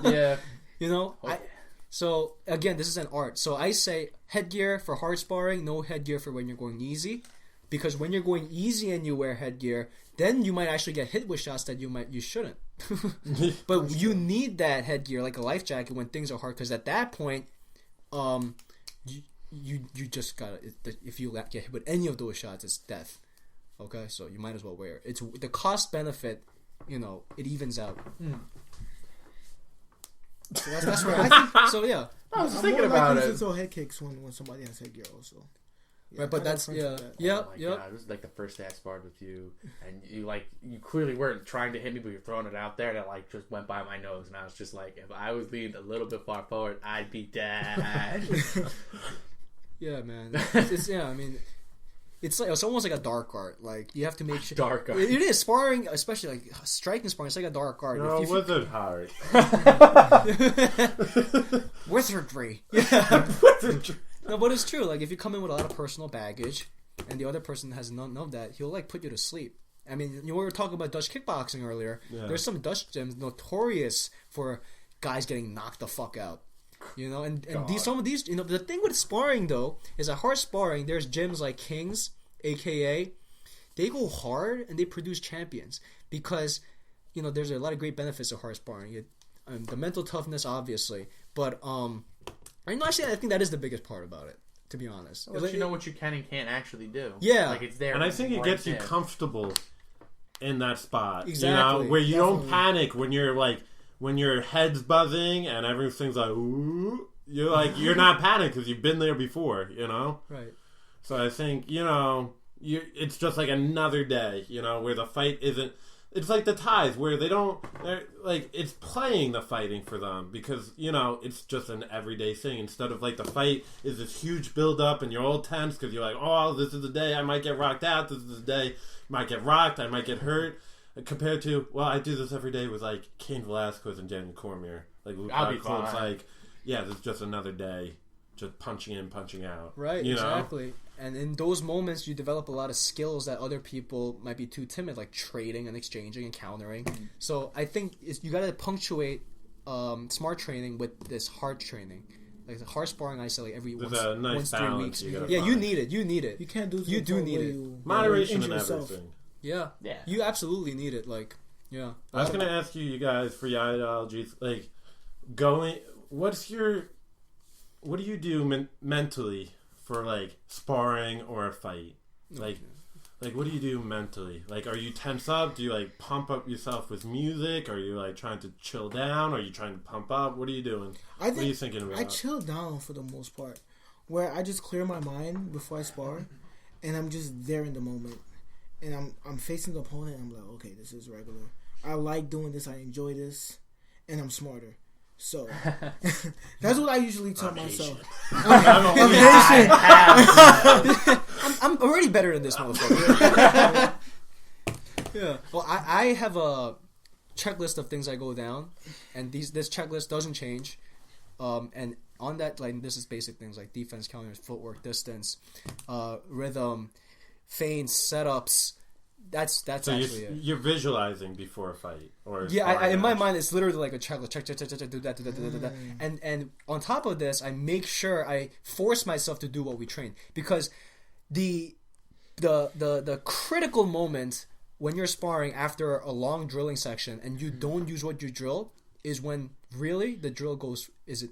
Yeah. So again, this is an art. So I say headgear for hard sparring, no headgear for when you're going easy. Because when you're going easy and you wear headgear, then you might actually get hit with shots that you shouldn't. But you need that headgear like a life jacket when things are hard, because at that point, you just gotta. If you get hit with any of those shots, it's death. Okay, so you might as well wear it. It's the cost benefit. It evens out. So that's where I think. So yeah, I was thinking about it. So head kicks when somebody has headgear also. Yeah, right, but that's God, this is like the first day I sparred with you, and you clearly weren't trying to hit me, but you're throwing it out there, and it like just went by my nose, and I was just like, if I was leaned a little bit far forward, I'd be dead. Yeah, man. It's like it's almost like a dark art. Like you have to make sure. Dark art. It is sparring, especially like striking sparring. It's like a dark art. No, wizard art. Wizardry. Yeah. Wizardry. No, but it's true. Like if you come in with a lot of personal baggage, and the other person has none of that, he'll like put you to sleep. I mean, we were talking about Dutch kickboxing earlier. Yeah. There's some Dutch gyms notorious for guys getting knocked the fuck out. And some of these, the thing with sparring though is that hard sparring, there's gyms like Kings, aka, they go hard and they produce champions because, there's a lot of great benefits of hard sparring. The mental toughness, obviously, but actually, I think that is the biggest part about it, to be honest. Well, you know what you can and can't actually do. Yeah, like it's there, and I think it gets you comfortable in that spot. Exactly, where you don't panic when you're like. When your head's buzzing and everything's like, ooh, you're not panicked because you've been there before, Right. So I think, it's just like another day, where the fight isn't, it's like the Thais where they're like, it's playing the fighting for them because, it's just an everyday thing instead of like the fight is this huge build up and you're all tense because you're like, oh, this is the day I might get rocked out. This is the day I might get rocked. I might get hurt. compared to, well, I do this every day with like Cain Velasquez and Daniel Cormier. Like I'll be it's fine. like, yeah, this is just another day, just punching in, punching out. Right, you exactly. And in those moments, you develop a lot of skills that other people might be too timid, like trading and exchanging and countering. So I think you got to punctuate smart training with this hard training. Like the hard sparring, I say like every There's once, a nice once 3 balance weeks. you gotta Yeah, find. you need it. You need it. You can't do it. You do need it. Moderation injure and yourself. everything. Yeah, Yeah. you absolutely need it. Like, yeah. I was gonna ask you guys for your ideologies, like what do you do mentally for like sparring or a fight? Like what do you do mentally? Like, are you tense up? Do you like pump up yourself with music? Are you like trying to chill down? Are you trying to pump up? What are you doing? What are you thinking about? I chill down for the most part, where I just clear my mind before I spar, and I'm just there in the moment, and I'm facing the opponent. And I'm like, okay, this is regular. I like doing this. I enjoy this, and I'm smarter. So that's what I usually tell myself. I'm patient. I'm already better than this motherfucker. Yeah. Well, I have a checklist of things I go down, and this checklist doesn't change. And on that, like, this is basic things like defense, counters, footwork, distance, rhythm, feints, setups. That's so actually it. You're visualizing before a fight, or Yeah, in my mind, it's literally like a checklist. Check, do that, do that. And on top of this, I make sure I force myself to do what we train, because the critical moment when you're sparring after a long drilling section and you don't use what you drill is when really the drill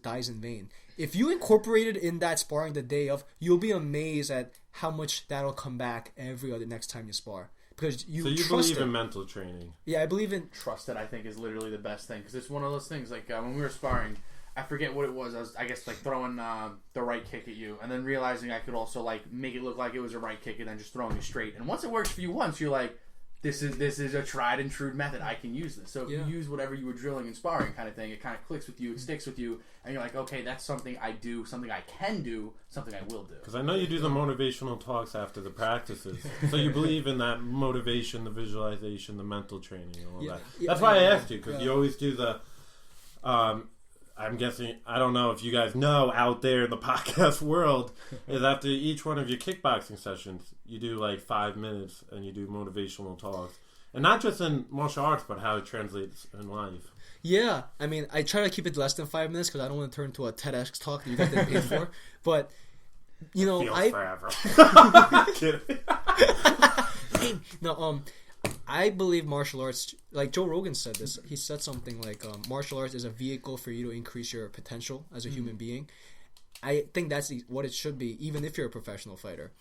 dies in vain. If you incorporate it in that sparring the day of, you'll be amazed at how much that'll come back every other next time you spar. Because you believe in mental training. Yeah, I believe in trust. It, I think, is literally the best thing, because it's one of those things. Like when we were sparring, I forget what it was. I guess like throwing the right kick at you, and then realizing I could also like make it look like it was a right kick, and then just throwing you straight. And once it works for you once, you're like, this is a tried and true method. I can use this. So if you use whatever you were drilling and sparring kind of thing, it kind of clicks with you, it sticks with you, and you're like, okay, that's something I do, something I can do, something I will do. Because I know you do the motivational talks after the practices, so you believe in that motivation, the visualization, the mental training, and all that. That's why I asked you, because you always do the. I'm guessing, I don't know if you guys know out there in the podcast world, is after each one of your kickboxing sessions, you do like 5 minutes and you do motivational talks. And not just in martial arts, but how it translates in life. Yeah, I mean, I try to keep it less than 5 minutes because I don't want to turn into a TEDx talk that you guys didn't pay for. But, you know, Feels forever. Kidding. No, I believe martial arts, like Joe Rogan said this, he said something like martial arts is a vehicle for you to increase your potential as a human being. I think that's what it should be, even if you're a professional fighter.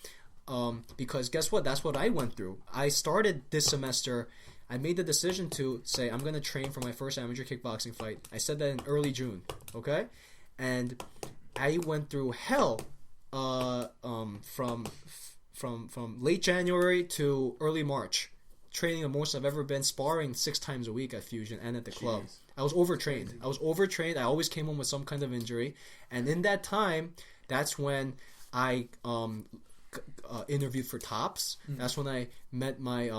Because guess what? That's what I went through. I started this semester, I made the decision to say I'm going to train for my first amateur kickboxing fight. I said that in early June, okay? And I went through hell from late January to early March. Training the most I've ever been, sparring 6 times a week at Fusion and at the club. I was overtrained. I always came home with some kind of injury. And in that time, that's when I interviewed for Tops. That's when I met my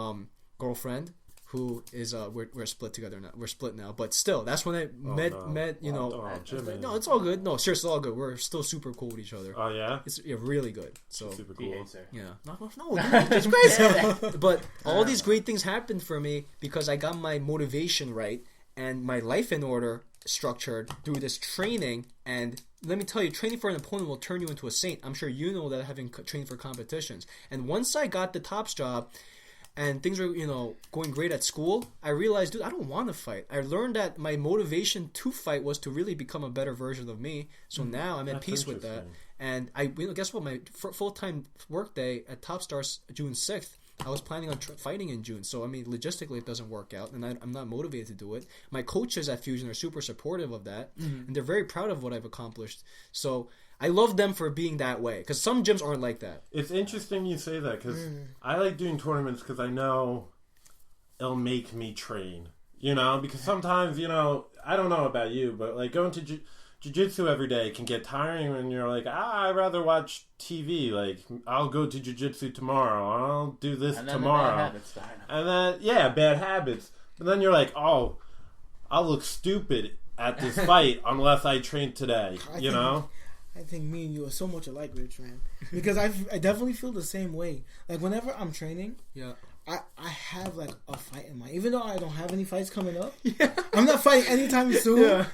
girlfriend, who is we're split together now. We're split now, but still, that's when I met Jimin. No, it's all good. No, seriously, all good. We're still super cool with each other. Oh yeah, it's really good. So super He cool. hates her. yeah, no, it's great. But all these great things happened for me because I got my motivation right and my life in order, structured through this training. And let me tell you, training for an opponent will turn you into a saint. I'm sure you know that, having trained for competitions. And once I got the Tops job and things were, going great at school, I realized, dude, I don't want to fight. I learned that my motivation to fight was to really become a better version of me. So now I'm at peace with that. And guess what? My full-time work day at Top starts June 6th. I was planning on fighting in June. So, I mean, logistically, it doesn't work out. And I'm not motivated to do it. My coaches at Fusion are super supportive of that. And they're very proud of what I've accomplished. So I love them for being that way, because some gyms aren't like that. It's interesting you say that, because I like doing tournaments because I know it'll make me train, because sometimes, I don't know about you, but like going to jiu-jitsu every day can get tiring when you're like, I'd rather watch TV. Like, I'll go to jiu-jitsu tomorrow. I'll do this and then tomorrow. The bad habits start. And then, bad habits. But then you're like, oh, I'll look stupid at this fight unless I train today. I think me and you are so much alike, Rich, man. Because I definitely feel the same way. Like, whenever I'm training, I have, like, a fight in mind. Even though I don't have any fights coming up. Yeah. I'm not fighting anytime soon. Yeah.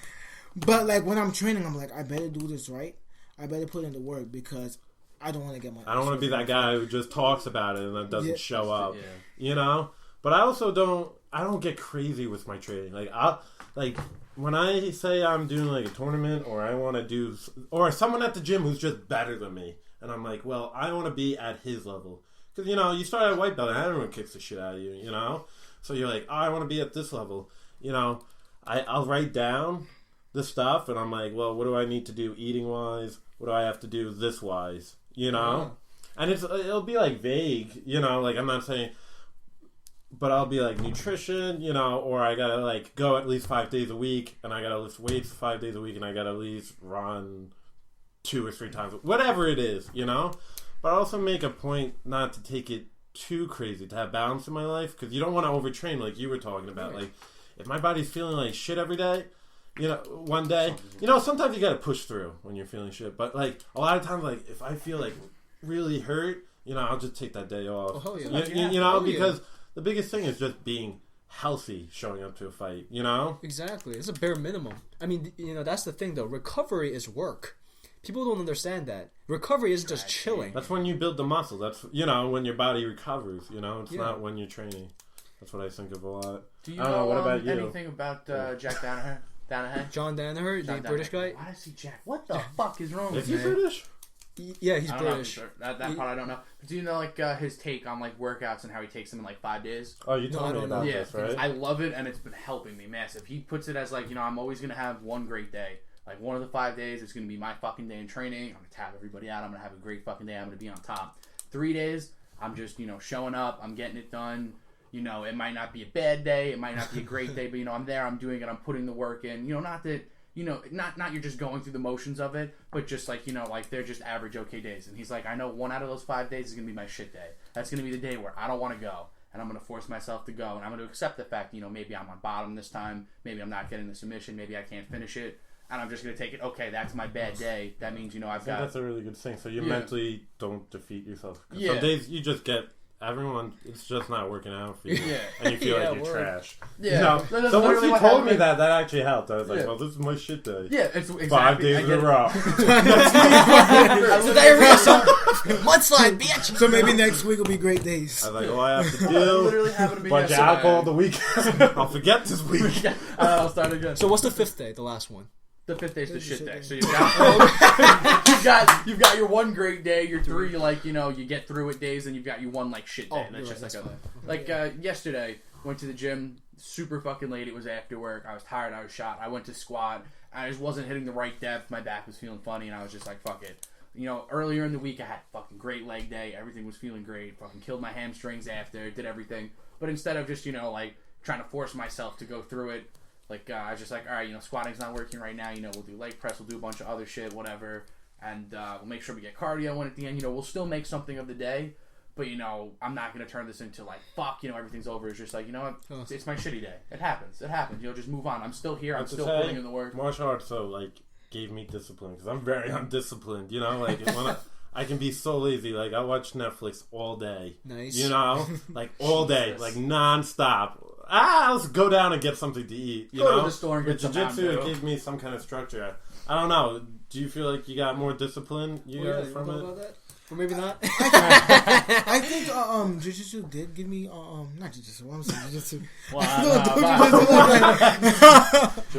But, like, when I'm training, I'm like, I better do this right. I better put in the work because I don't want to get my... I don't want to be that guy who just talks about it and then doesn't show up. Yeah. But I also don't get crazy with my training. Like, when I say I'm doing, like, a tournament or I want to do... Or someone at the gym who's just better than me. And I'm like, well, I want to be at his level. Because, you start at white belt and everyone kicks the shit out of you, So you're like, I want to be at this level. I'll write down the stuff and I'm like, well, what do I need to do eating-wise? What do I have to do this-wise? And it'll be, like, vague, like, I'm not saying... But I'll be like nutrition, or I gotta like go at least 5 days a week, and I gotta lift weights 5 days a week, and I gotta at least run 2 or 3 times, whatever it is, But I also make a point not to take it too crazy, to have balance in my life, because you don't want to overtrain, like you were talking about. Like, if my body's feeling like shit every day, one day, sometimes you gotta push through when you're feeling shit. But like a lot of times, like if I feel like really hurt, I'll just take that day off. Oh, yeah. Because. The biggest thing is just being healthy, showing up to a fight, Exactly. It's a bare minimum. I mean, that's the thing, though. Recovery is work. People don't understand that. Recovery isn't just chilling. That's when you build the muscle. That's, when your body recovers, It's not when you're training. That's what I think of a lot. Do you know what about you? Anything about Jack Danaher? John Danaher, the British guy? Why does he Jack? What the fuck is wrong with him? Is he British? Yeah, he's British. That part I don't know. But do you know like his take on like workouts and how he takes them in like 5 days? Oh, you told me about this, right? I love it, and it's been helping me massive. He puts it as like, I'm always gonna have one great day. Like one of the 5 days, it's gonna be my fucking day in training. I'm gonna tap everybody out. I'm gonna have a great fucking day. I'm gonna be on top. 3 days, I'm just showing up. I'm getting it done. It might not be a bad day. It might not be a great day, but I'm there. I'm doing it. I'm putting the work in. Not that. Not you're just going through the motions of it, but just like, like they're just average okay days. And he's like, I know 1 out of those 5 days is going to be my shit day. That's going to be the day where I don't want to go, and I'm going to force myself to go, and I'm going to accept the fact, maybe I'm on bottom this time, maybe I'm not getting the submission, maybe I can't finish it, and I'm just going to take it, okay, that's my bad day. That means, I've got... That's a really good thing. So you mentally don't defeat yourself. Some days you just get... Everyone, it's just not working out for you, and you feel like you're trash. Yeah. So once you told me that actually helped. I was like, well, this is my shit day. Yeah, it's exactly. 5 days in a row. So diarrhea, son. Mudslide, bitch. So maybe next week will be great days. I was like, I have to do bunch of alcohol the weekend. I'll forget this week. I'll start again. So what's the 5th day, the last one? The 5th day is the shit day. So you've got your one great day, your 3 like you get through it days, and you've got your one like shit day. And that's just like yesterday. Went to the gym super fucking late. It was after work. I was tired. I was shot. I went to squat. I just wasn't hitting the right depth. My back was feeling funny, and I was just like, fuck it. Earlier in the week I had fucking great leg day. Everything was feeling great. Fucking killed my hamstrings after. Did everything. But instead of just like trying to force myself to go through it. Like, I was just like, all right, squatting's not working right now. We'll do leg press. We'll do a bunch of other shit, whatever. And we'll make sure we get cardio in at the end. We'll still make something of the day. But, I'm not going to turn this into, like, fuck, everything's over. It's just like, what? It's my shitty day. It happens. Just move on. I'm still here. I'm still putting in the work. Martial arts, gave me discipline. Because I'm very undisciplined, Like, when I can be so lazy. Like, I watch Netflix all day. Nice. Like, all day. Like, non-stop. Let's go down and get something to eat. Go to the store and get some jiu-jitsu, it gave me some kind of structure. I don't know. Do you feel like you got more discipline from it? About that? Or maybe not. I think jiu-jitsu did give me not jiu-jitsu. I'm saying jiu-jitsu.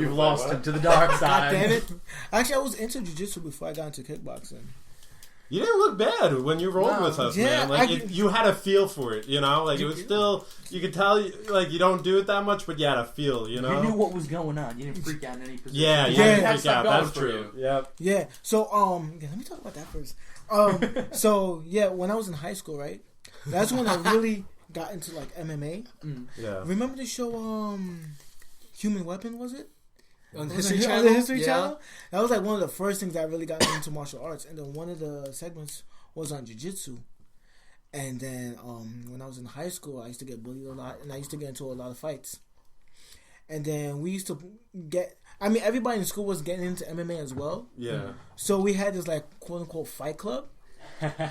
You've lost him to the dark side. God damn it! Actually, I was into jiu-jitsu before I got into kickboxing. You didn't look bad when you rolled with us, man. Like, you had a feel for it, Like, it was still... You could tell, like, you don't do it that much, but you had a feel, You knew what was going on. You didn't freak out in any position. Yeah, you didn't freak out. That's true. Yep. Yeah. So, let me talk about that first. So, when I was in high school, right? That's when I really got into, like, MMA. Yeah. Remember the show, Human Weapon, was it? On the History Channel. That was like one of the first things that really got me into martial arts. And then one of the segments was on jiu-jitsu. And then when I was in high school, I used to get bullied a lot, and I used to get into a lot of fights. And then we used to everybody in school was getting into MMA as well. Yeah. So we had this like quote unquote fight club,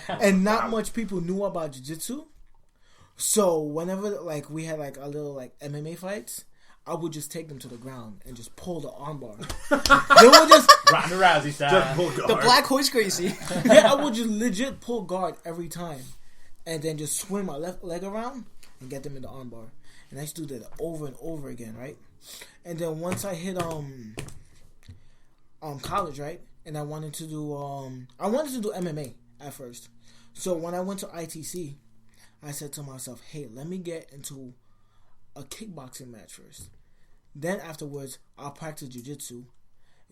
and not much people knew about jiu-jitsu. So whenever like we had like a little like MMA fights, I would just take them to the ground and just pull the armbar. They would just Ronda Rousey style. The black horse crazy. I would just legit pull guard every time, and then just swing my left leg around and get them in the armbar. And I used to do that over and over again, right? And then once I hit college, right, and I wanted to do MMA at first. So when I went to ITC, I said to myself, hey, let me get into a kickboxing match first. Then afterwards, I'll practice jiu-jitsu.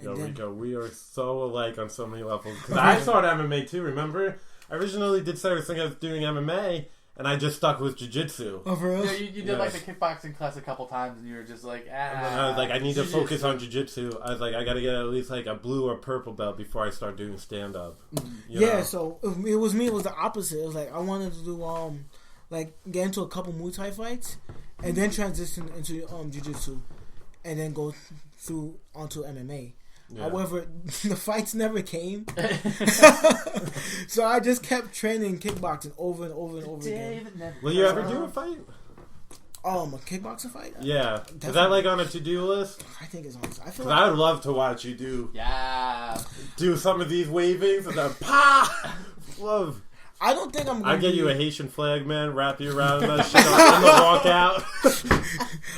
Yo, Rico, we are so alike on so many levels. Because I started MMA too, remember? I originally did say I was thinking of doing MMA, and I just stuck with jiu-jitsu. Oh, for real? Yeah, you did like the kickboxing class a couple times, and you were just like, And then I was like, I need to focus on jiu-jitsu. I was like, I got to get at least like a blue or purple belt before I start doing stand-up. Yeah, so it was me. It was the opposite. It was like I wanted to do like get into a couple Muay Thai fights, and then transition into jiu-jitsu, and then go through onto MMA. Yeah. However, the fights never came, so I just kept training kickboxing over and over and over again. Will you ever do a fight? A kickboxing fight? Yeah. Definitely. Is that like on a to-do list? I think it's on. I feel like I would love to watch you do some of these wavings and then love. I don't think I'm gonna I'd get you a Haitian flag, man, wrap you around that shit on the walkout.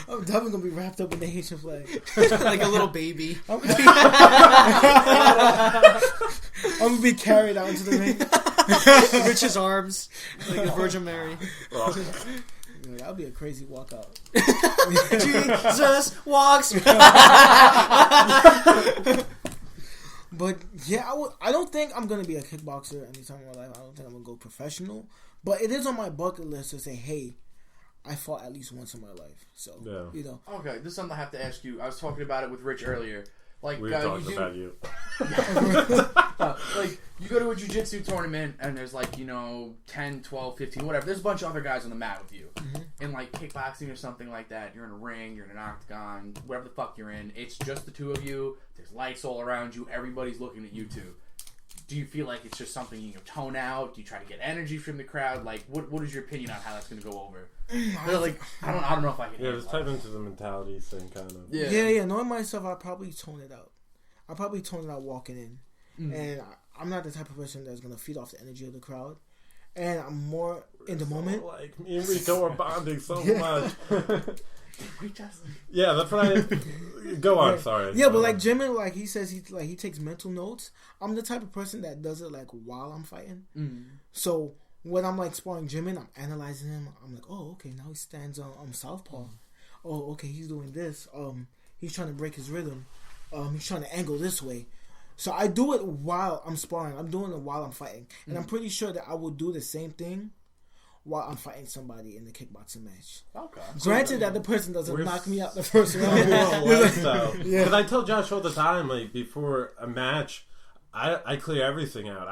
I'm definitely gonna be wrapped up in the Haitian flag. Like a little baby. I'm gonna be carried out into the ring. Rich's arms. Like the Virgin Mary. That'll be a crazy walkout. Jesus walks. But yeah, I don't think I'm gonna be a kickboxer anytime in my life. I don't think I'm gonna go professional. But it is on my bucket list to say, hey, I fought at least once in my life. So you know. Okay, this is something I have to ask you. I was talking about it with Rich earlier. Like we were talking about you. Like you go to a jiu-jitsu tournament and there's like 10, 12, 15, whatever. There's a bunch of other guys on the mat with you. Mm-hmm. In like kickboxing or something like that, you're in a ring, you're in an octagon, whatever the fuck you're in. It's just the two of you. There's lights all around you. Everybody's looking at you two. Do you feel like it's just something you tone out? Do you try to get energy from the crowd? Like, what is your opinion on how that's going to go over? Like, I don't know if I can. Yeah, just type into the mentality thing, kind of. Yeah. Knowing myself, I'll probably tone it out. I'll probably tone it out walking in, and I'm not the type of person that's going to feed off the energy of the crowd. And I'm more in the moment. Like me and Rico are bonding so much. We just that's what I go on. Sorry. Yeah, but like Jimin, like he says, he takes mental notes. I'm the type of person that does it like while I'm fighting. So when I'm like sparring Jimin, I'm analyzing him. I'm like, oh, okay, now he stands on southpaw. Oh, okay, he's doing this. He's trying to break his rhythm. He's trying to angle this way. So I do it while I'm sparring. I'm doing it while I'm fighting, and I'm pretty sure that I will do the same thing while I'm fighting somebody in the kickboxing match. Okay. Granted that the person doesn't knock me out the first round. Because I tell Josh all the time, like before a match, I clear everything out.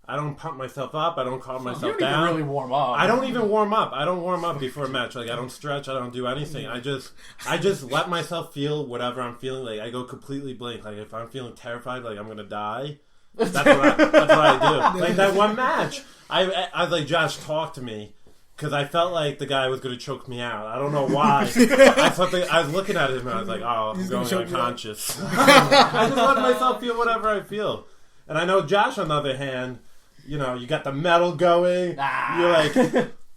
I don't pump myself up. I don't calm myself down. You don't even really warm up. I don't even warm up. I don't warm up before a match. Like I don't stretch. I don't do anything. I just let myself feel whatever I'm feeling. Like I go completely blank. Like if I'm feeling terrified, like I'm gonna die. That's what I do. Like that one match, I was like, Josh, talk to me, because I felt like the guy was going to choke me out. I don't know why. I was looking at him and I was like, oh, I'm going unconscious. I just let myself feel whatever I feel. And I know Josh, on the other hand, you got the metal going. You're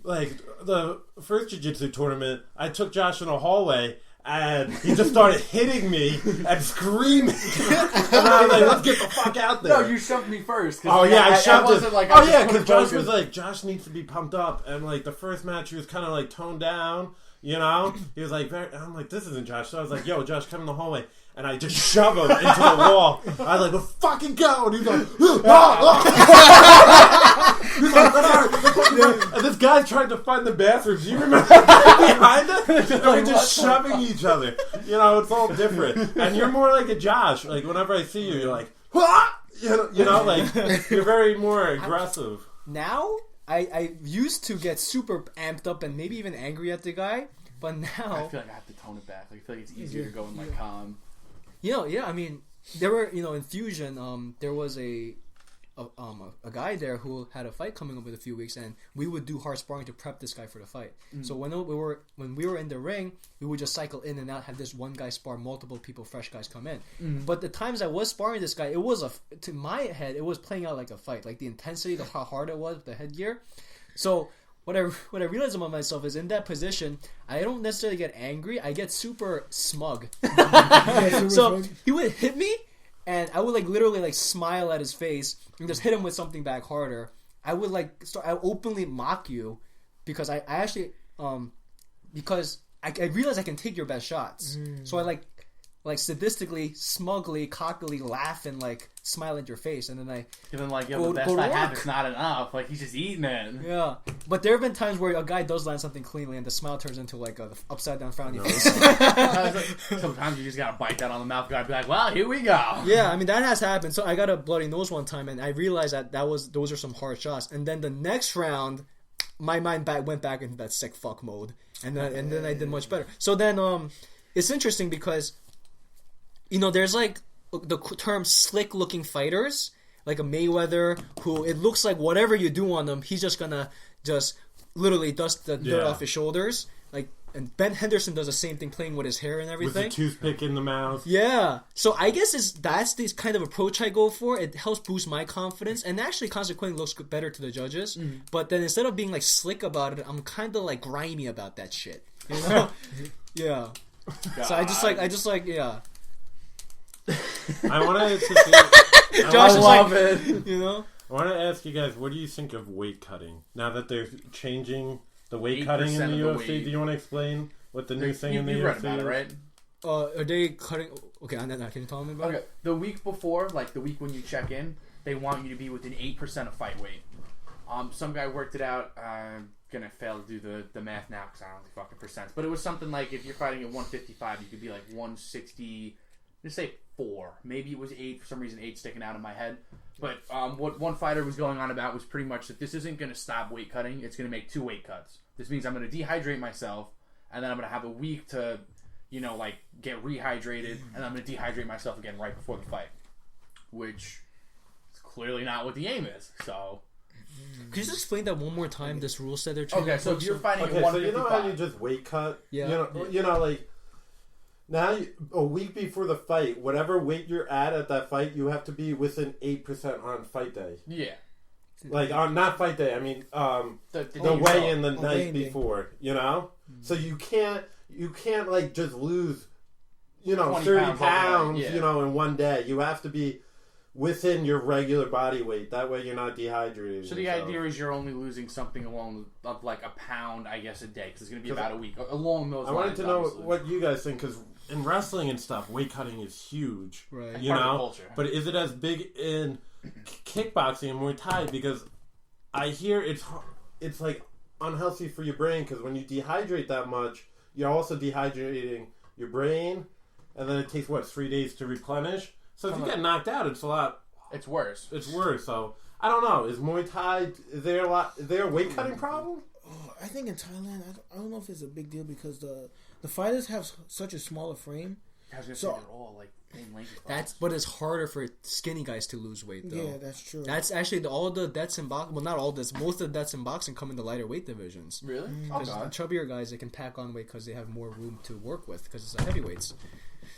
like the first jiu-jitsu tournament, I took Josh in a hallway. And he just started hitting me and screaming. And I was like, let's get the fuck out there. No, you shoved me first. I shoved him. Because Josh was like, Josh needs to be pumped up. And like the first match, he was kind of like toned down, He was like, I'm like, this isn't Josh. So I was like, yo, Josh, come in the hallway. And I just shove him into the wall. I was like, let's fucking go. And he's like, and this guy's trying to find the bathrooms. Do you remember behind us? And we're just shoving each other. You know, it's all different. And you're more like a Josh. Like, whenever I see you, you're like, "Wah!" You know, like, you're very more aggressive. Now, I used to get super amped up and maybe even angry at the guy, but now... I feel like I have to tone it back. Like, I feel like it's easier to go in, like, calm. You know, yeah, I mean, there were, you know, in Fusion, there was a guy there who had a fight coming up in a few weeks, and we would do hard sparring to prep this guy for the fight. So when we were in the ring, we would just cycle in and out, have this one guy spar, multiple people, fresh guys come in. But the times I was sparring this guy, it was to my head, it was playing out like a fight, like the intensity, how hard it was, the headgear. So what I realized about myself is in that position, I don't necessarily get angry, I get super smug. So he would hit me, and I would like literally like smile at his face and just hit him with something back harder. I would like I would openly mock you because I actually because I realize I can take your best shots. So I like sadistically, smugly, cockily laugh and like smile at your face, and then I like, yo, the best I have is not enough. Like, he's just eating it. Yeah, but there have been times where a guy does land something cleanly, and the smile turns into like a upside down frowny face. Sometimes you just gotta bite that on the mouth. Gotta be like, well, here we go. Yeah, I mean that has happened. So I got a bloody nose one time, and I realized that those are some hard shots. And then the next round, my mind went back into that sick fuck mode, and then I did much better. So then it's interesting because, you know, there's like the term slick looking fighters, like a Mayweather, who it looks like whatever you do on them, he's just gonna just literally dust the dirt off his shoulders. Like, and Ben Henderson does the same thing, playing with his hair and everything. With the toothpick in the mouth. Yeah. So I guess that's this kind of approach I go for. It helps boost my confidence, and actually consequently looks better to the judges. But then instead of being like slick about it, I'm kind of like grimy about that shit. You know? Yeah. So I just like yeah. I wanted to see. Josh I love it. You know. I want to ask you guys, what do you think of weight cutting now that they're changing the weight cutting in the UFC? Do you want to explain what the new thing in the UFC you read about it, right? Are they cutting? Okay, can you tell me about it? The week before, like the week when you check in, they want you to be within 8% of fight weight. Some guy worked it out. I'm gonna fail to do the math now because I don't know the fucking percents, but it was something like if you're fighting at 155, you could be like 160. Let's say 4. Maybe it was 8 for some reason. 8 sticking out in my head. But what one fighter was going on about was pretty much that this isn't going to stop weight cutting. It's going to make 2 weight cuts. This means I'm going to dehydrate myself, and then I'm going to have a week to, you know, like get rehydrated, and I'm going to dehydrate myself again right before the fight, which is clearly not what the aim is. So, could you just explain that one more time? This rule set they're changing. Okay, so if you're fighting at 155, so you know how you just weight cut? Yeah. You know, like. Now, a week before the fight, whatever weight you're at that fight, you have to be within 8% on fight day. Yeah. Like, on not fight day, I mean, the weigh-in the night before, you know? So you can't, like, just lose, you know, 30 pounds, you know, in one day. You have to be within your regular body weight. That way you're not dehydrated. So the idea is you're only losing something along of like a pound, I guess, a day, because it's going to be about a week. Along those lines, I wanted to know obviously. what you guys think, because in wrestling and stuff, weight cutting is huge. Right. You Part of the know? culture. But is it as big in kickboxing and Muay Thai? Because I hear it's like unhealthy for your brain, because when you dehydrate that much, you're also dehydrating your brain, and then it takes, 3 days to replenish? So if you get knocked out, it's a lot. It's worse. It's worse. So I don't know. Is Muay Thai? Is there a weight cutting problem? Oh, I think in Thailand, I don't know if it's a big deal because the fighters have such a smaller frame. I was gonna say they're all like same length. But it's harder for skinny guys to lose weight, though. Yeah, that's true. That's actually all the deaths in boxing. Well, not all this. Most of the deaths in boxing come in the lighter weight divisions. Really? Because the chubbier guys, they can pack on weight because they have more room to work with because it's the heavyweights.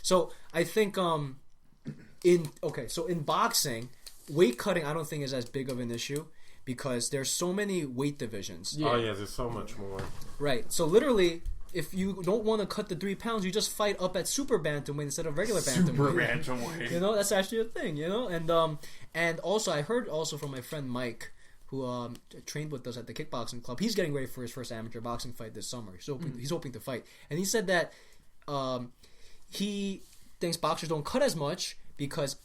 So I think in boxing, weight cutting I don't think is as big of an issue because there's so many weight divisions. Yeah. Oh yeah, there's so much more. Right. So literally, if you don't want to cut the 3 pounds, you just fight up at super bantamweight instead of regular bantamweight. Super bantamweight. You know, that's actually a thing. You know, and also I heard also from my friend Mike, who trained with us at the kickboxing club. He's getting ready for his first amateur boxing fight this summer. He's hoping to fight, and he said that he thinks boxers don't cut as much because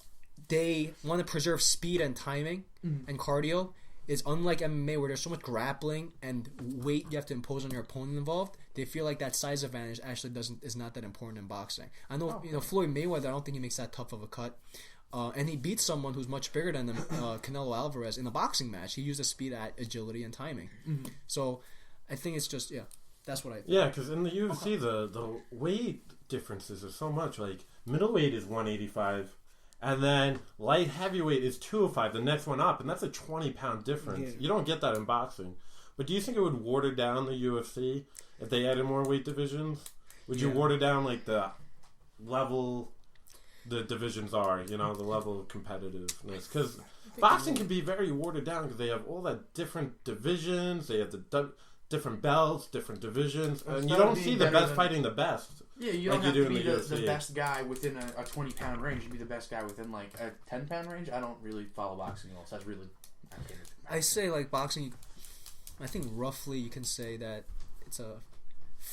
they want to preserve speed and timing and cardio, is unlike MMA where there's so much grappling and weight you have to impose on your opponent involved. They feel like that size advantage actually is not that important in boxing. I know Floyd Mayweather. I don't think he makes that tough of a cut, and he beats someone who's much bigger than him, Canelo Alvarez, in a boxing match. He used his speed, agility, and timing. Mm-hmm. So I think it's just that's what I think. Yeah, because in the UFC the weight differences are so much. Like middleweight is 185. And then light heavyweight is 205, the next one up, and that's a 20-pound difference. Yeah. You don't get that in boxing. But do you think it would water down the UFC if they added more weight divisions? Would you water down like the level the divisions are, the level of competitiveness? Because boxing can be very watered down because they have all that different divisions, they have the different belts, different divisions, and you don't see the best fighting the best. Yeah, you don't have to be the best guy within a 20-pound range. You be the best guy within like a 10-pound range. I don't really follow boxing at all, so that's really... I say like boxing, I think roughly you can say that it's a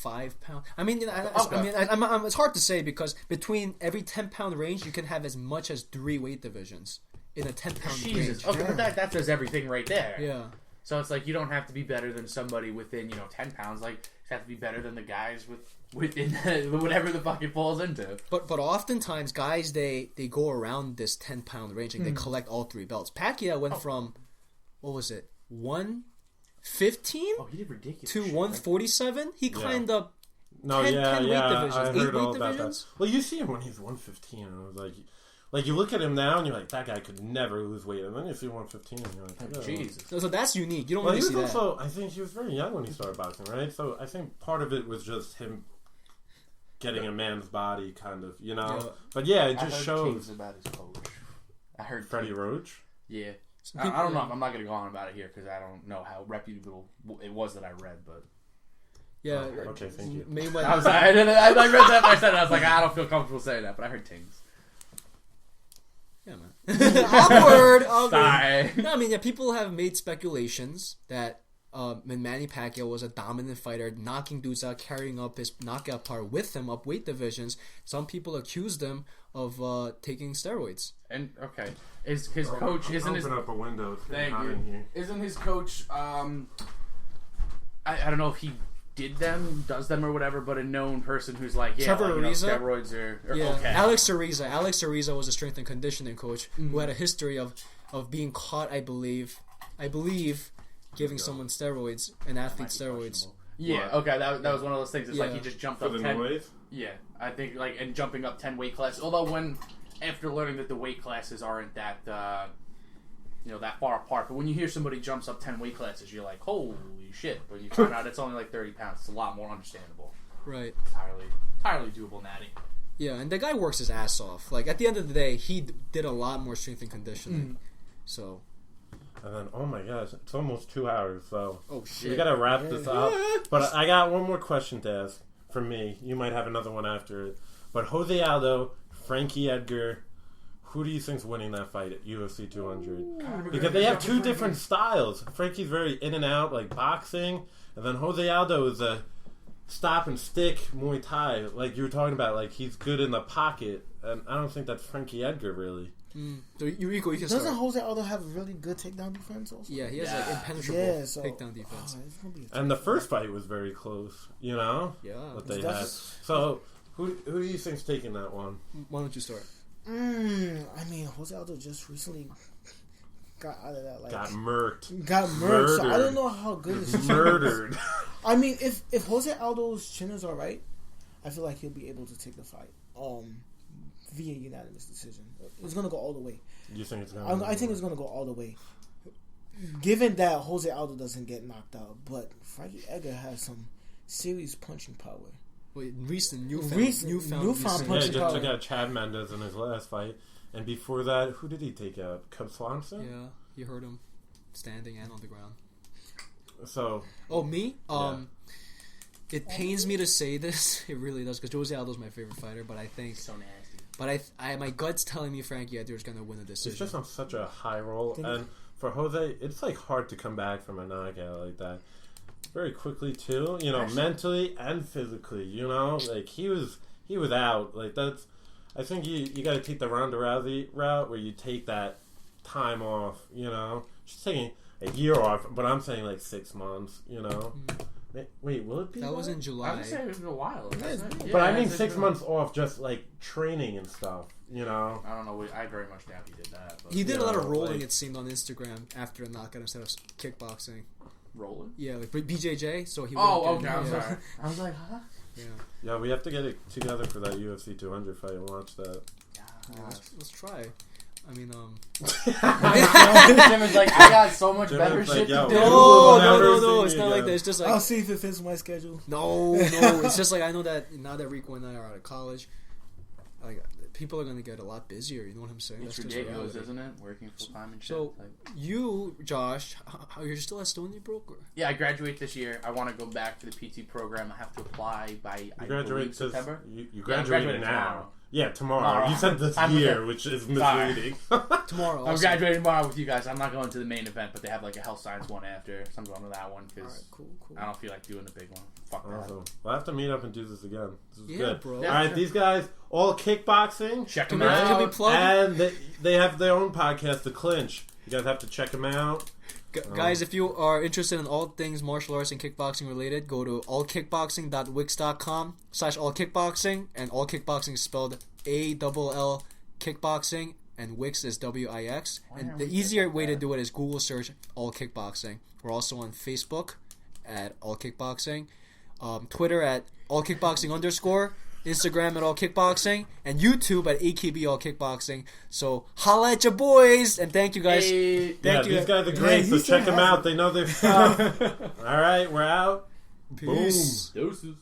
5-pound. I mean, it's hard to say because between every 10-pound range, you can have as much as 3 weight divisions in a 10-pound range. Okay, but that does everything right there. Yeah. So it's like you don't have to be better than somebody within 10 pounds. Like you have to be better than the guys within whatever the fuck it falls into. But oftentimes guys they go around this 10-pound range and they collect all 3 belts. Pacquiao went from what was it 115 he did ridiculous to shit, 147. He climbed up 10 weight divisions, I heard 8 all weight about divisions. That. Well, you see him when he's 115, and I was like you look at him now and you're like, that guy could never lose weight, and then you see 115 and you're like, Jesus. So that's unique. You don't really see that. Also, I think he was very young when he started boxing, right? So I think part of it was just him getting a man's body, kind of, Yeah. But it just shows about his coach. I heard Freddie Roach. Yeah. I don't know. I'm not going to go on about it here because I don't know how reputable it was that I read, but. Yeah. Okay, thank you. Mayweather. I was like, I read that and I said, I was like, I don't feel comfortable saying that, but I heard things. Yeah, man. Awkward. Sorry. No, I mean, people have made speculations that when Manny Pacquiao was a dominant fighter, knocking dudes out, carrying up his knockout power with him up weight divisions, some people accused him of taking steroids. And is his coach? Isn't his? Open up a window. Thank you. Isn't his coach? I don't know if he does them or whatever, but a known person who's like, Trevor Ariza? Steroids are okay. Alex Ariza was a strength and conditioning coach who had a history of being caught, I believe, giving someone steroids, an athlete steroids. Yeah, okay, that was one of those things. It's like he just jumped up 10. Noise? Yeah, I think and jumping up 10 weight classes. Although after learning that the weight classes aren't that that far apart, but when you hear somebody jumps up 10 weight classes, you're like, holy shit! But you find out it's only like 30 pounds. It's a lot more understandable. Right. Entirely doable, Natty. Yeah, and the guy works his ass off. Like at the end of the day, he did a lot more strength and conditioning. So. And then, oh my gosh, it's almost 2 hours, so shit, we gotta wrap this up. But I got one more question to ask from me. You might have another one after it. But Jose Aldo, Frankie Edgar, who do you think's winning that fight at UFC 200? Because they have 2 different styles. Frankie's very in and out, like boxing, and then Jose Aldo is a stop and stick Muay Thai, like you were talking about. Like he's good in the pocket, and I don't think that's Frankie Edgar really. So Rico, you can Doesn't start. Jose Aldo have a really good takedown defense also? Yeah, he has like impenetrable takedown defense. And the first fight was very close, Yeah. What they had. So who do you think's taking that one? Why don't you start? I mean, Jose Aldo just recently got out of that. Got murked. So I don't know how good his chin murdered. I mean, if Jose Aldo's chin is all right, I feel like he'll be able to take the fight. Via unanimous decision. It's gonna go all the way. You think it's gonna? I think it's gonna go all the way. Given that Jose Aldo doesn't get knocked out, but Frankie Edgar has some serious punching power. Wait, newfound punching Yeah, he just power. took out Chad Mendes in his last fight, and before that, who did he take out? Cub Swanson? Yeah, you heard him standing and on the ground. So. Oh, me? It pains me to say this. It really does, because Jose Aldo's my favorite fighter, but I think So nasty. But my gut's telling me Frankie Edgar's going to win the decision. He's just on such a high roll, and for Jose, it's like hard to come back from a knockout like that. Very quickly too, mentally and physically. Like he was out. Like that's. I think you got to take the Ronda Rousey route where you take that time off. Just taking. a year off, but I'm saying like 6 months. Wait, will it be? That was in I July. was saying it was a while. But I mean 6 months off, just like training and stuff. I don't know. I very much doubt he did that. But. He did a lot of rolling, it seemed, on Instagram after a knockout instead of kickboxing. Rolling? Yeah, like BJJ. So he. Okay. I'm sorry. I was like, huh? Yeah, we have to get it together for that UFC 200 fight and watch that. Yeah, let's try. I mean, Jim is like, I got so much better shit to do. No, it's not like that. It's just like I'll see if it fits my schedule. No, it's just like I know that now that Rico and I are out of college, like people are gonna get a lot busier. You know what I'm saying? It's ridiculous, isn't it? Working full time and shit. So you, Josh, how you're still at Stony Brook? Or? Yeah, I graduate this year. I want to go back to the PT program. I have to apply by September. You graduate now. Tomorrow. Yeah, tomorrow. You said this year, which is misleading. Tomorrow. I'm graduating tomorrow with you guys. I'm not going to the main event, but they have like a health science one after, so I'm going to that one because cool. I don't feel like doing the big one. Fuck that. Awesome. We'll have to meet up and do this again. This is good. Bro. All right, these guys, all kickboxing. Check them out. Can we plug? And they have their own podcast, The Clinch. You guys have to check them out. Guys, if you are interested in all things martial arts and kickboxing related, go to allkickboxing.wix.com/allkickboxing, and allkickboxing is spelled ALL kickboxing, and Wix is WIX. And the easier way to do it is Google search All Kickboxing. We're also on Facebook at All Kickboxing, Twitter at allkickboxing_, Instagram at All Kickboxing, and YouTube at AKB All Kickboxing. So holla at your boys, and thank you guys. These guys are great, so check them out. They know their stuff. All right, we're out. Peace. Boom. Deuces.